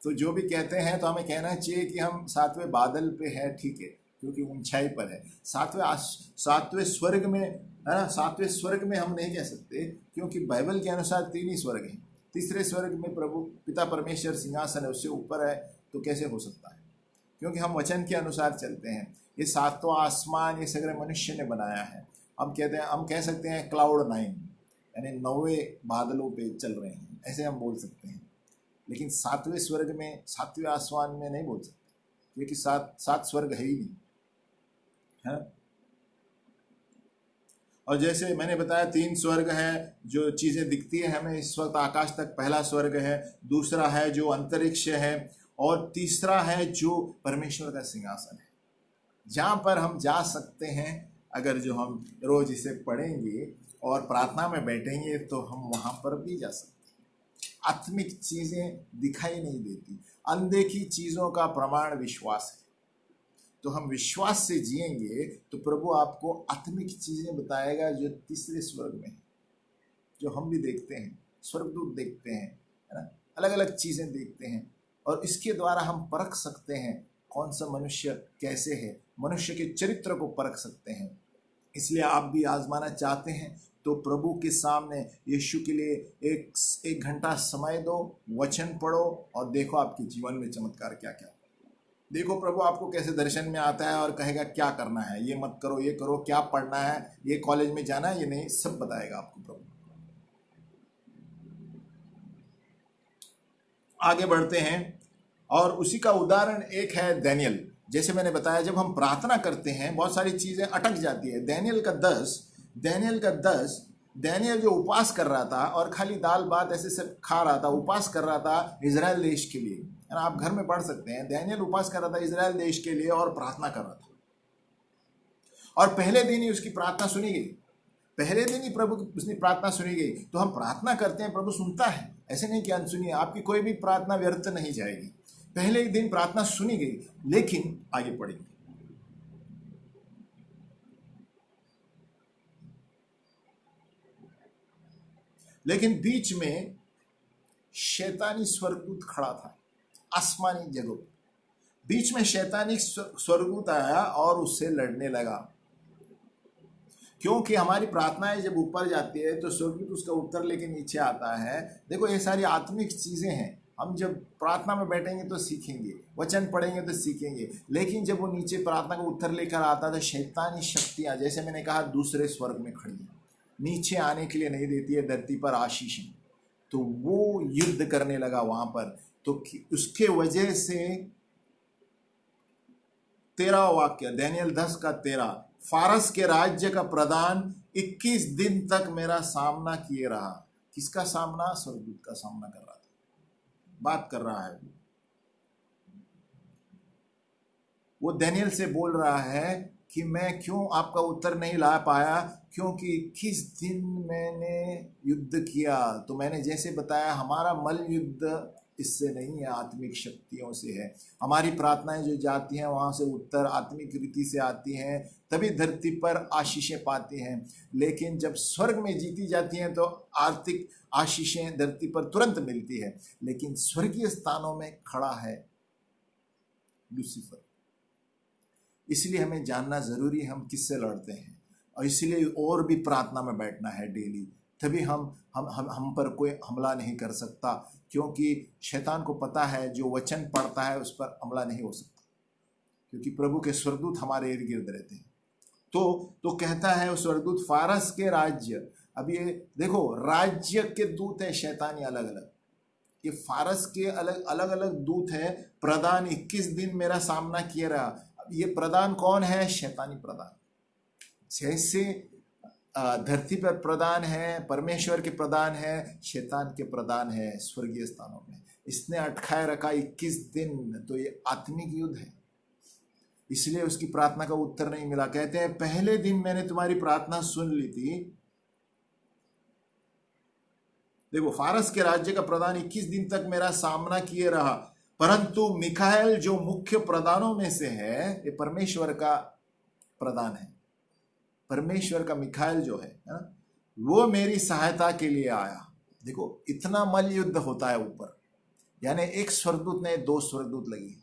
तो जो भी कहते हैं तो हमें कहना चाहिए कि हम 7वें बादल पे है, ठीक है, क्योंकि ऊंचाई पर है। 7वें स्वर्ग में, है ना, 7वें स्वर्ग में हम नहीं कह सकते, क्योंकि बाइबल के अनुसार 3 ही स्वर्ग हैं। तीसरे स्वर्ग में प्रभु पिता परमेश्वर सिंहासन है, उससे ऊपर है, तो कैसे हो सकता है? क्योंकि हम वचन के अनुसार चलते हैं। ये 7वां आसमान ये सगरे मनुष्य ने बनाया है। हम कहते हैं, हम कह सकते हैं क्लाउड 9, यानी 9वें बादलों पे चल रहे हैं, ऐसे हम बोल सकते हैं। लेकिन 7वें स्वर्ग में, 7वें आसमान में नहीं बोल सकते, क्योंकि 7 स्वर्ग है ही नहीं, है ना। और जैसे मैंने बताया 3 स्वर्ग है, जो चीज़ें दिखती है हमें इस वक्त आकाश तक, पहला स्वर्ग है, दूसरा है जो अंतरिक्ष है, और तीसरा है जो परमेश्वर का सिंहासन है, जहाँ पर हम जा सकते हैं। अगर जो हम रोज इसे पढ़ेंगे और प्रार्थना में बैठेंगे तो हम वहाँ पर भी जा सकते हैं। आत्मिक चीज़ें दिखाई नहीं देती, अनदेखी चीज़ों का प्रमाण विश्वास है। तो हम विश्वास से जिएंगे तो प्रभु आपको आत्मिक चीज़ें बताएगा जो तीसरे स्वर्ग में है, जो हम भी देखते हैं, स्वर्गदूत देखते हैं, है ना, अलग अलग चीज़ें देखते हैं। और इसके द्वारा हम परख सकते हैं कौन सा मनुष्य कैसे है, मनुष्य के चरित्र को परख सकते हैं। इसलिए आप भी आजमाना चाहते हैं तो प्रभु के सामने यीशु के लिए एक घंटा समय दो, वचन पढ़ो और देखो आपके जीवन में चमत्कार क्या क्या। देखो प्रभु आपको कैसे दर्शन में आता है और कहेगा क्या करना है, ये मत करो, ये करो, क्या पढ़ना है, ये कॉलेज में जाना है, ये नहीं, सब बताएगा आपको प्रभु। आगे बढ़ते हैं, और उसी का उदाहरण एक है दानियल। जैसे मैंने बताया, जब हम प्रार्थना करते हैं बहुत सारी चीज़ें अटक जाती है। दानियल का 10, दानियल जो उपवास कर रहा था और खाली दाल भात ऐसे सब खा रहा था, उपवास कर रहा था इजराइल देश के लिए, है ना, आप घर में पढ़ सकते हैं। दानियल उपवास कर रहा था इजराइल देश के लिए और प्रार्थना कर रहा था, और पहले दिन ही उसकी प्रार्थना सुनी गई, पहले दिन ही प्रभु की उसने प्रार्थना सुनी गई। तो हम प्रार्थना करते हैं, प्रभु सुनता है, ऐसे नहीं कि अनसुनी। आपकी कोई भी प्रार्थना व्यर्थ नहीं जाएगी। पहले ही दिन प्रार्थना सुनी गई, लेकिन आगे पढ़ेंगे। लेकिन बीच में शैतानी स्वर्गदूत खड़ा था, आसमानी जगह बीच में शैतानी स्वर्गदूत आया और उससे लड़ने लगा। क्योंकि हमारी प्रार्थनाएं जब ऊपर जाती है तो स्वर्गदूत उसका उत्तर लेके नीचे आता है। देखो ये सारी आत्मिक चीजें हैं। हम जब प्रार्थना में बैठेंगे तो सीखेंगे, वचन पढ़ेंगे तो सीखेंगे, लेकिन जब वो नीचे प्रार्थना का उत्तर लेकर आता तो शैतानी शक्तियां, जैसे मैंने कहा, दूसरे स्वर्ग में खड़ी है, नीचे आने के लिए नहीं देती है धरती पर आशीष। तो वो युद्ध करने लगा वहां पर। तो उसके वजह से 13 वाक्य, दानियेल 10:13, फारस के राज्य का प्रधान 21 दिन तक मेरा सामना किए रहा। किसका सामना? स्वर्गदूत का सामना कर रहा था, बात कर रहा है। वो दानियेल से बोल रहा है कि मैं क्यों आपका उत्तर नहीं ला पाया, क्योंकि 21 दिन मैंने युद्ध किया। तो मैंने जैसे बताया, हमारा मल युद्ध इससे नहीं है, आत्मिक शक्तियों से है। हमारी प्रार्थनाएं जो जाती हैं वहां से उत्तर आत्मिक रीति से आती हैं, तभी धरती पर आशीषें पाती हैं। लेकिन जब स्वर्ग में जीती जाती हैं तो आर्थिक आशीषें धरती पर तुरंत मिलती है। लेकिन स्वर्गीय स्थानों में खड़ा है लूसीफर। इसलिए हमें जानना जरूरी है हम किससे लड़ते हैं, और इसलिए और भी प्रार्थना में बैठना है डेली। तभी हम पर कोई हमला नहीं कर सकता, क्योंकि शैतान को पता है जो वचन पढ़ता है उस पर हमला नहीं हो सकता, क्योंकि प्रभु के स्वर्गदूत हमारे इर्द गिर्द रहते हैं। तो कहता है उस स्वर्गदूत, फारस के राज्य। अब ये देखो, राज्य के दूत है शैतानी अलग अलग, ये फारस के अलग अलग दूत है। प्रधान 21 दिन मेरा सामना किया रहा। अब ये प्रधान कौन है? शैतानी प्रधान। जैसे धरती पर प्रधान है, परमेश्वर के प्रधान है, शैतान के प्रधान है स्वर्गीय स्थानों में। इसने अटकाए रखा 21 दिन। तो ये आत्मिक युद्ध है, इसलिए उसकी प्रार्थना का उत्तर नहीं मिला। कहते हैं, पहले दिन मैंने तुम्हारी प्रार्थना सुन ली थी। देखो, फारस के राज्य का प्रधान 21 दिन तक मेरा सामना किए रहा, परंतु मिखाएल जो मुख्य प्रधानों में से है, ये परमेश्वर का प्रधान है, परमेश्वर का मिखाएल जो है ना, वो मेरी सहायता के लिए आया। देखो, इतना मल युद्ध होता है ऊपर, यानी एक स्वर्गदूत ने 2 स्वर्गदूत लगी,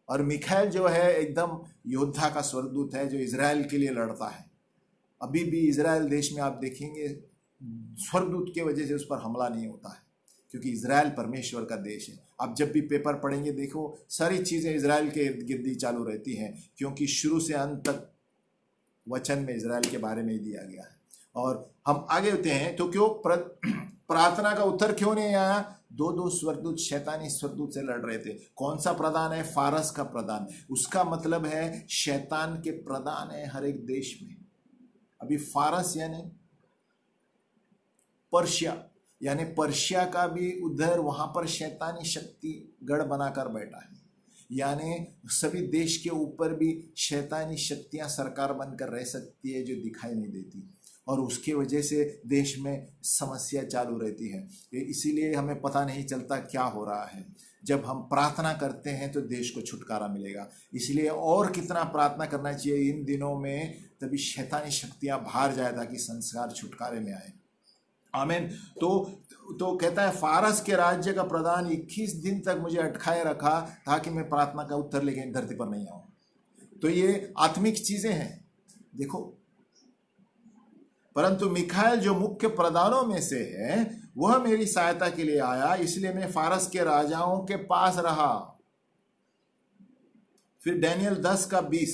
और मिखाएल जो है एकदम योद्धा का स्वर्गदूत है जो इजराइल के लिए लड़ता है। अभी भी इजराइल देश में आप देखेंगे स्वर्गदूत के वजह से उस पर हमला नहीं होता है, क्योंकि इजराइल परमेश्वर का देश है। आप जब भी पेपर पढ़ेंगे देखो, सारी चीज़ें इजराइल के इर्द गिर्द ही चालू रहती हैं, क्योंकि शुरू से अंत तक वचन में इजराइल के बारे में ही दिया गया है। और हम आगे होते हैं, तो क्यों प्रार्थना का उत्तर क्यों नहीं आया? 2 स्वर्गदूत शैतानी स्वर्गदूत से लड़ रहे थे। कौन सा प्रधान है? फारस का प्रधान। उसका मतलब है शैतान के प्रधान है हर एक देश में। अभी फारस यानी पर्शिया, यानी पर्शिया का भी उधर वहां पर शैतानी शक्ति गढ़ बनाकर बैठा है, यानी सभी देश के ऊपर भी शैतानी शक्तियां सरकार बनकर रह सकती है जो दिखाई नहीं देती, और उसके वजह से देश में समस्या चालू रहती है। इसीलिए हमें पता नहीं चलता क्या हो रहा है। जब हम प्रार्थना करते हैं तो देश को छुटकारा मिलेगा। इसलिए और कितना प्रार्थना करना चाहिए इन दिनों में, तभी शैतानी शक्तियां बाहर जाए ताकि संसार छुटकारे में आए। आमीन। तो कहता है, फारस के राज्य का प्रधान 21 दिन तक मुझे अटकाए रखा ताकि मैं प्रार्थना का उत्तर लेके धरती पर नहीं आऊं। तो ये आत्मिक चीजें हैं। देखो, परंतु मिखाएल जो मुख्य प्रधानों में से है वह मेरी सहायता के लिए आया, इसलिए मैं फारस के राजाओं के पास रहा। फिर दानियेल 10:20,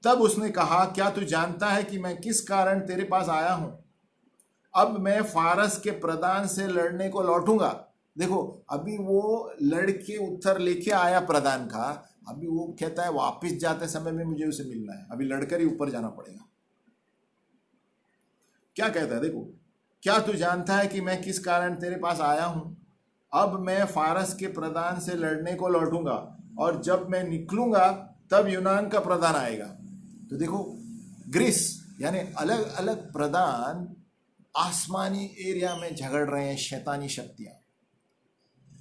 तब उसने कहा, क्या तू जानता है कि मैं किस कारण तेरे पास आया हूं? अब मैं फारस के प्रधान से लड़ने को लौटूंगा। देखो, अभी वो लड़के उत्तर लेके आया प्रधान का, अभी वो कहता है वापस जाते समय में मुझे उसे मिलना है, अभी लड़कर ही ऊपर जाना पड़ेगा। क्या कहता है? देखो, क्या तू जानता है कि मैं किस कारण तेरे पास आया हूं? अब मैं फारस के प्रधान से लड़ने को लौटूंगा, और जब मैं निकलूंगा तब यूनान का प्रधान आएगा। तो देखो, ग्रीस यानी अलग अलग प्रधान आसमानी एरिया में झगड़ रहे हैं, शैतानी शक्तियां।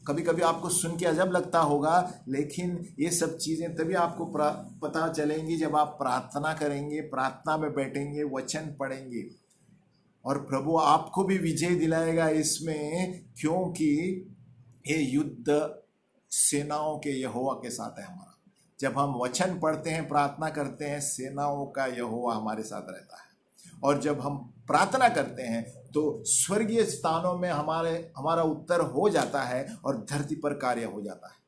कभी कभी आपको सुन के अजब लगता होगा, लेकिन ये सब चीजें तभी आपको पता चलेंगी जब आप प्रार्थना करेंगे, प्रार्थना में बैठेंगे, वचन पढ़ेंगे, और प्रभु आपको भी विजय दिलाएगा इसमें, क्योंकि ये युद्ध सेनाओं के यहोवा के साथ है हमारा। जब हम वचन पढ़ते हैं, प्रार्थना करते हैं, सेनाओं का यहोवा हमारे साथ रहता है। और जब हम प्रार्थना करते हैं तो स्वर्गीय स्थानों में हमारा उत्तर हो जाता है और धरती पर कार्य हो जाता है।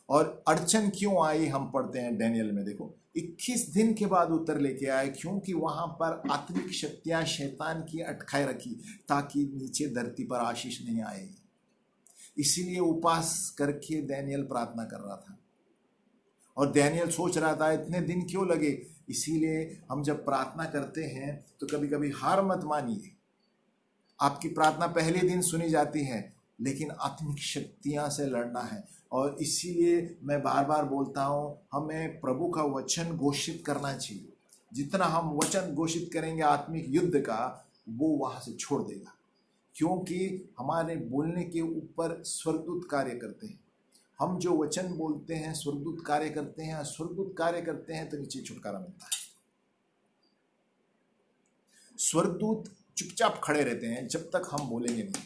और अड़चन क्यों आई हम पढ़ते हैं डैनियल में, देखो 21 दिन के बाद उत्तर लेके आए, क्योंकि वहां पर आत्मिक शक्तियां शैतान की अटकाए रखी ताकि नीचे धरती पर आशीष नहीं आए। इसीलिए उपवास करके डैनियल प्रार्थना कर रहा था और डैनियल सोच रहा था इतने दिन क्यों लगे। इसीलिए हम जब प्रार्थना करते हैं तो कभी कभी हार मत मानिए। आपकी प्रार्थना पहले दिन सुनी जाती है, लेकिन आत्मिक शक्तियां से लड़ना है। और इसीलिए मैं बार बार बोलता हूं, हमें प्रभु का वचन घोषित करना चाहिए। जितना हम वचन घोषित करेंगे आत्मिक युद्ध का, वो वहां से छोड़ देगा, क्योंकि हमारे बोलने के ऊपर स्वर्गदूत कार्य करते हैं। हम जो वचन बोलते हैं स्वर्गदूत कार्य करते हैं, स्वर्गदूत कार्य करते हैं तो नीचे छुटकारा मिलता है। स्वर्गदूत चुपचाप खड़े रहते हैं जब तक हम बोलेंगे नहीं,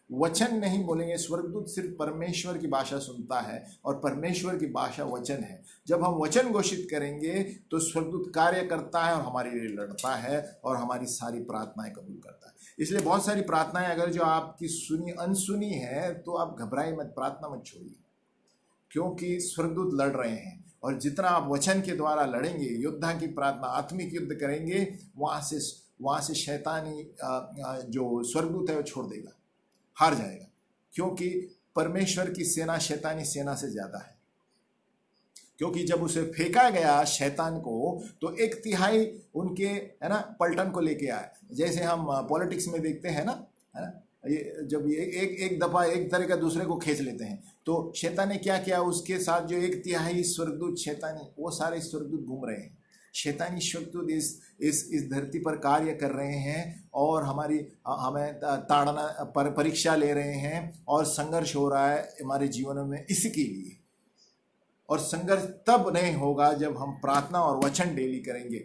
वचन नहीं बोलेंगे। स्वर्गदूत सिर्फ परमेश्वर की भाषा सुनता है और परमेश्वर की भाषा वचन है। जब हम वचन घोषित करेंगे तो स्वर्गदूत कार्य करता है और हमारे लिए लड़ता है और हमारी सारी प्रार्थनाएं कबूल करता है। इसलिए बहुत सारी प्रार्थनाएं अगर जो आपकी सुनी अनसुनी है तो आप घबराए मत, प्रार्थना मत छोड़िए, क्योंकि स्वर्गदूत लड़ रहे हैं। और जितना आप वचन के द्वारा लड़ेंगे, योद्धा की प्रार्थना, आत्मिक युद्ध करेंगे, वहाँ से शैतानी जो स्वर्गदूत है वो छोड़ देगा, हार जाएगा, क्योंकि परमेश्वर की सेना शैतानी सेना से ज्यादा है। क्योंकि जब उसे फेंका गया शैतान को, तो 1/3 उनके है ना पलटन को लेके आए। जैसे हम पॉलिटिक्स में देखते हैं ना, है ना, ये जब ये एक दफा एक तरह का दूसरे को खींच लेते हैं, तो शैतान ने क्या किया, उसके साथ जो 1/3 स्वर्गदूत शैतानी, वो सारे स्वर्गदूत घूम रहे हैं। शैतानी स्वर्गदूत इस धरती पर कार्य कर रहे हैं और हमें ताड़ना परीक्षा ले रहे हैं और संघर्ष हो रहा है हमारे जीवनों में इसी के लिए। और संघर्ष तब नहीं होगा जब हम प्रार्थना और वचन डेली करेंगे।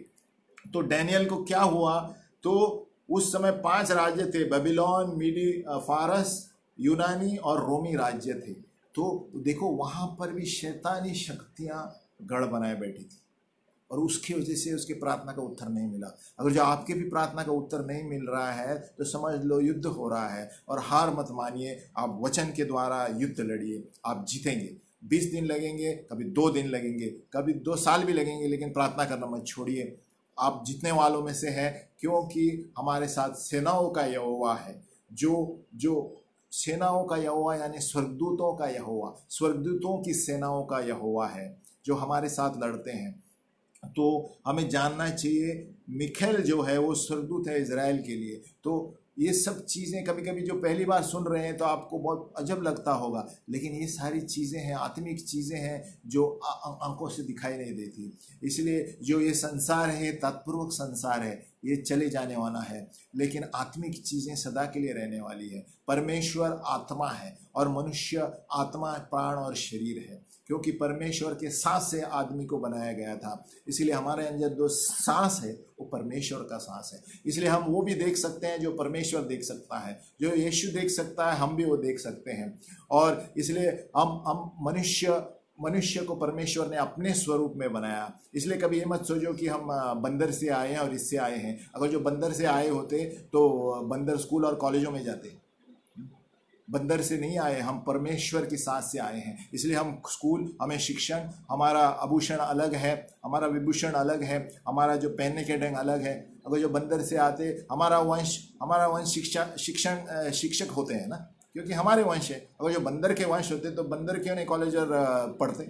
तो डैनियल को क्या हुआ, तो उस समय 5 राज्य थे, बेबीलोन, मीडी, फारस, यूनानी और रोमी राज्य थे। तो देखो वहां पर भी शैतानी शक्तियां गढ़ बनाए बैठी थी और उसकी वजह से उसकी प्रार्थना का उत्तर नहीं मिला। अगर जो आपके भी प्रार्थना का उत्तर नहीं मिल रहा है तो समझ लो युद्ध हो रहा है। और हार मत मानिए, आप वचन के द्वारा युद्ध लड़िए, आप जीतेंगे। 20 दिन लगेंगे, कभी 2 दिन लगेंगे, कभी 2 साल भी लगेंगे, लेकिन प्रार्थना करना मत छोड़िए। आप जीतने वालों में से है, क्योंकि हमारे साथ सेनाओं का यहोवा है। जो सेनाओं का यहोवा यानी स्वर्गदूतों का यहोवा, स्वर्गदूतों की सेनाओं का यहोवा है जो हमारे साथ लड़ते हैं। तो हमें जानना चाहिए, मिखेल जो है वो स्वर्गदूत है इजराइल के लिए। तो ये सब चीज़ें कभी कभी जो पहली बार सुन रहे हैं तो आपको बहुत अजब लगता होगा, लेकिन ये सारी चीज़ें हैं, आत्मिक चीज़ें हैं जो आंखों से दिखाई नहीं देती। इसलिए जो ये संसार है तात्पूर्वक संसार है, ये चले जाने वाला है, लेकिन आत्मिक चीज़ें सदा के लिए रहने वाली है। परमेश्वर आत्मा है और मनुष्य आत्मा, प्राण और शरीर है, क्योंकि परमेश्वर के सांस से आदमी को बनाया गया था। इसलिए हमारे अंदर जो सांस है वो परमेश्वर का सांस है। इसलिए हम वो भी देख सकते हैं जो परमेश्वर देख सकता है, जो यीशु देख सकता है हम भी वो देख सकते हैं। और इसलिए हम मनुष्य को परमेश्वर ने अपने स्वरूप में बनाया। इसलिए कभी ये मत सोचो कि हम बंदर से आए हैं और इससे आए हैं। अगर जो बंदर से आए होते तो बंदर स्कूल और कॉलेजों में जाते। बंदर से नहीं आए, हम परमेश्वर की सांस से आए हैं। इसलिए हम स्कूल, हमें शिक्षण, हमारा आभूषण अलग है, हमारा विभूषण अलग है, हमारा जो पहनने के ढंग अलग है। अगर जो बंदर से आते, हमारा वंश शिक्षक होते हैं ना, क्योंकि हमारे वंश है। अगर जो बंदर के वंश होते तो बंदर क्यों नहीं कॉलेज और पढ़ते।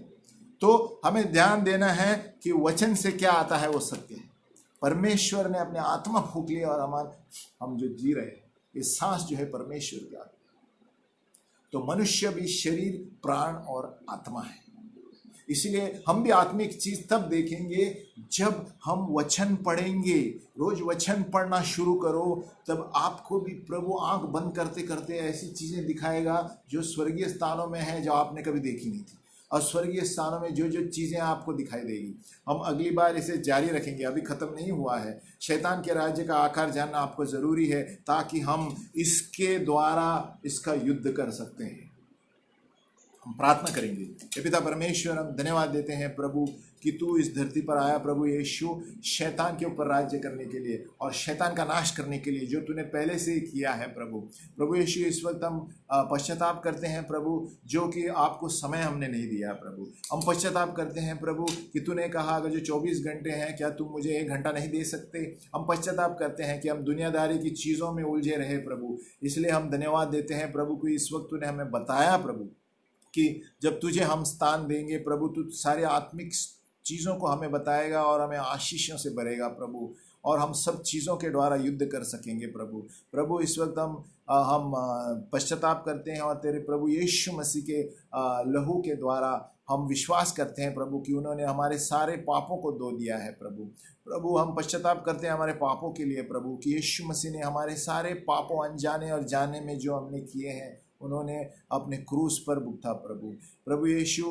तो हमें ध्यान देना है कि वचन से क्या आता है वो सत्य है। परमेश्वर ने अपने आत्मा फूंक लिया और हम जो जी रहे हैं, ये सांस जो है परमेश्वर की आत्मा। तो मनुष्य भी शरीर, प्राण और आत्मा है। इसलिए हम भी आत्मिक चीज तब देखेंगे जब हम वचन पढ़ेंगे। रोज वचन पढ़ना शुरू करो, तब आपको भी प्रभु आंख बंद करते करते ऐसी चीजें दिखाएगा जो स्वर्गीय स्थानों में है, जो आपने कभी देखी नहीं थी। और स्वर्गीय स्थानों में जो जो चीज़ें आपको दिखाई देगी, हम अगली बार इसे जारी रखेंगे, अभी ख़त्म नहीं हुआ है। शैतान के राज्य का आकार जानना आपको ज़रूरी है, ताकि हम इसके द्वारा इसका युद्ध कर सकते हैं। हम प्रार्थना करेंगे। हे पिता परमेश्वर, हम धन्यवाद देते हैं प्रभु कि तू इस धरती पर आया प्रभु यीशु शैतान के ऊपर राज्य करने के लिए और शैतान का नाश करने के लिए, जो तूने पहले से ही किया है प्रभु। प्रभु यीशु, इस वक्त हम पश्चाताप करते हैं प्रभु, जो कि आपको समय हमने नहीं दिया है प्रभु। हम पश्चाताप करते हैं प्रभु कि तूने कहा अगर जो 24 घंटे हैं, क्या तुम मुझे 1 घंटा नहीं दे सकते। हम पश्चाताप करते हैं कि हम दुनियादारी की चीज़ों में उलझे रहे प्रभु। इसलिए हम धन्यवाद देते हैं प्रभु कि इस वक्त तूने हमें बताया प्रभु कि जब तुझे हम स्थान देंगे प्रभु, तू सारे आत्मिक चीज़ों को हमें बताएगा और हमें आशीषों से भरेगा प्रभु, और हम सब चीज़ों के द्वारा युद्ध कर सकेंगे प्रभु। प्रभु इस वक्त हम पश्चाताप करते हैं और तेरे प्रभु यीशु मसीह के लहू के द्वारा हम विश्वास करते हैं प्रभु कि उन्होंने हमारे सारे पापों को धो दिया है प्रभु। प्रभु हम पश्चाताप करते हैं हमारे पापों के लिए प्रभु कि यीशु मसीह ने हमारे सारे पापों अनजाने और जाने में जो हमने किए हैं उन्होंने अपने क्रूस पर भुगता प्रभु। प्रभु यीशु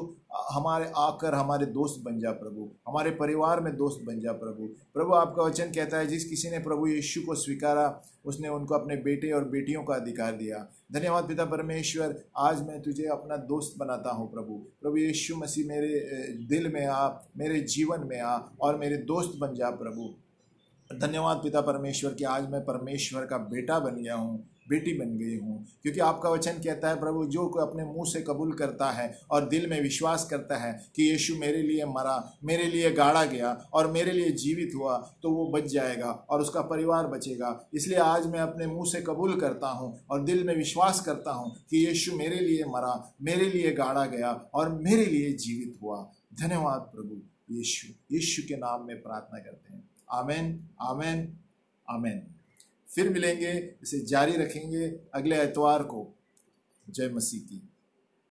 हमारे आकर हमारे दोस्त बन जा प्रभु, हमारे परिवार में दोस्त बन जा प्रभु। प्रभु आपका वचन कहता है जिस किसी ने प्रभु यीशु को स्वीकारा उसने उनको अपने बेटे और बेटियों का अधिकार दिया। धन्यवाद पिता परमेश्वर, आज मैं तुझे अपना दोस्त बनाता हूँ प्रभु। प्रभु यीशु मसीह मेरे दिल में आ, मेरे जीवन में आ और मेरे दोस्त बन जा प्रभु। धन्यवाद पिता परमेश्वर कि आज मैं परमेश्वर का बेटा बन गया हूँ, बेटी बन गई हूँ, क्योंकि आपका वचन कहता है प्रभु जो कोई अपने मुंह से कबूल करता है और दिल में विश्वास करता है कि यीशु मेरे लिए मरा, मेरे लिए गाड़ा गया और मेरे लिए जीवित हुआ, तो वो बच जाएगा और उसका परिवार बचेगा। इसलिए आज मैं अपने मुंह से कबूल करता हूँ और दिल में विश्वास करता हूँ कि यीशु मेरे लिए मरा, मेरे लिए गाड़ा गया और मेरे लिए जीवित हुआ। धन्यवाद प्रभु यीशु के नाम में प्रार्थना करते हैं। आमेन, आमेन, आमेन। फिर मिलेंगे, इसे जारी रखेंगे अगले एतवार को। जय मसीह की।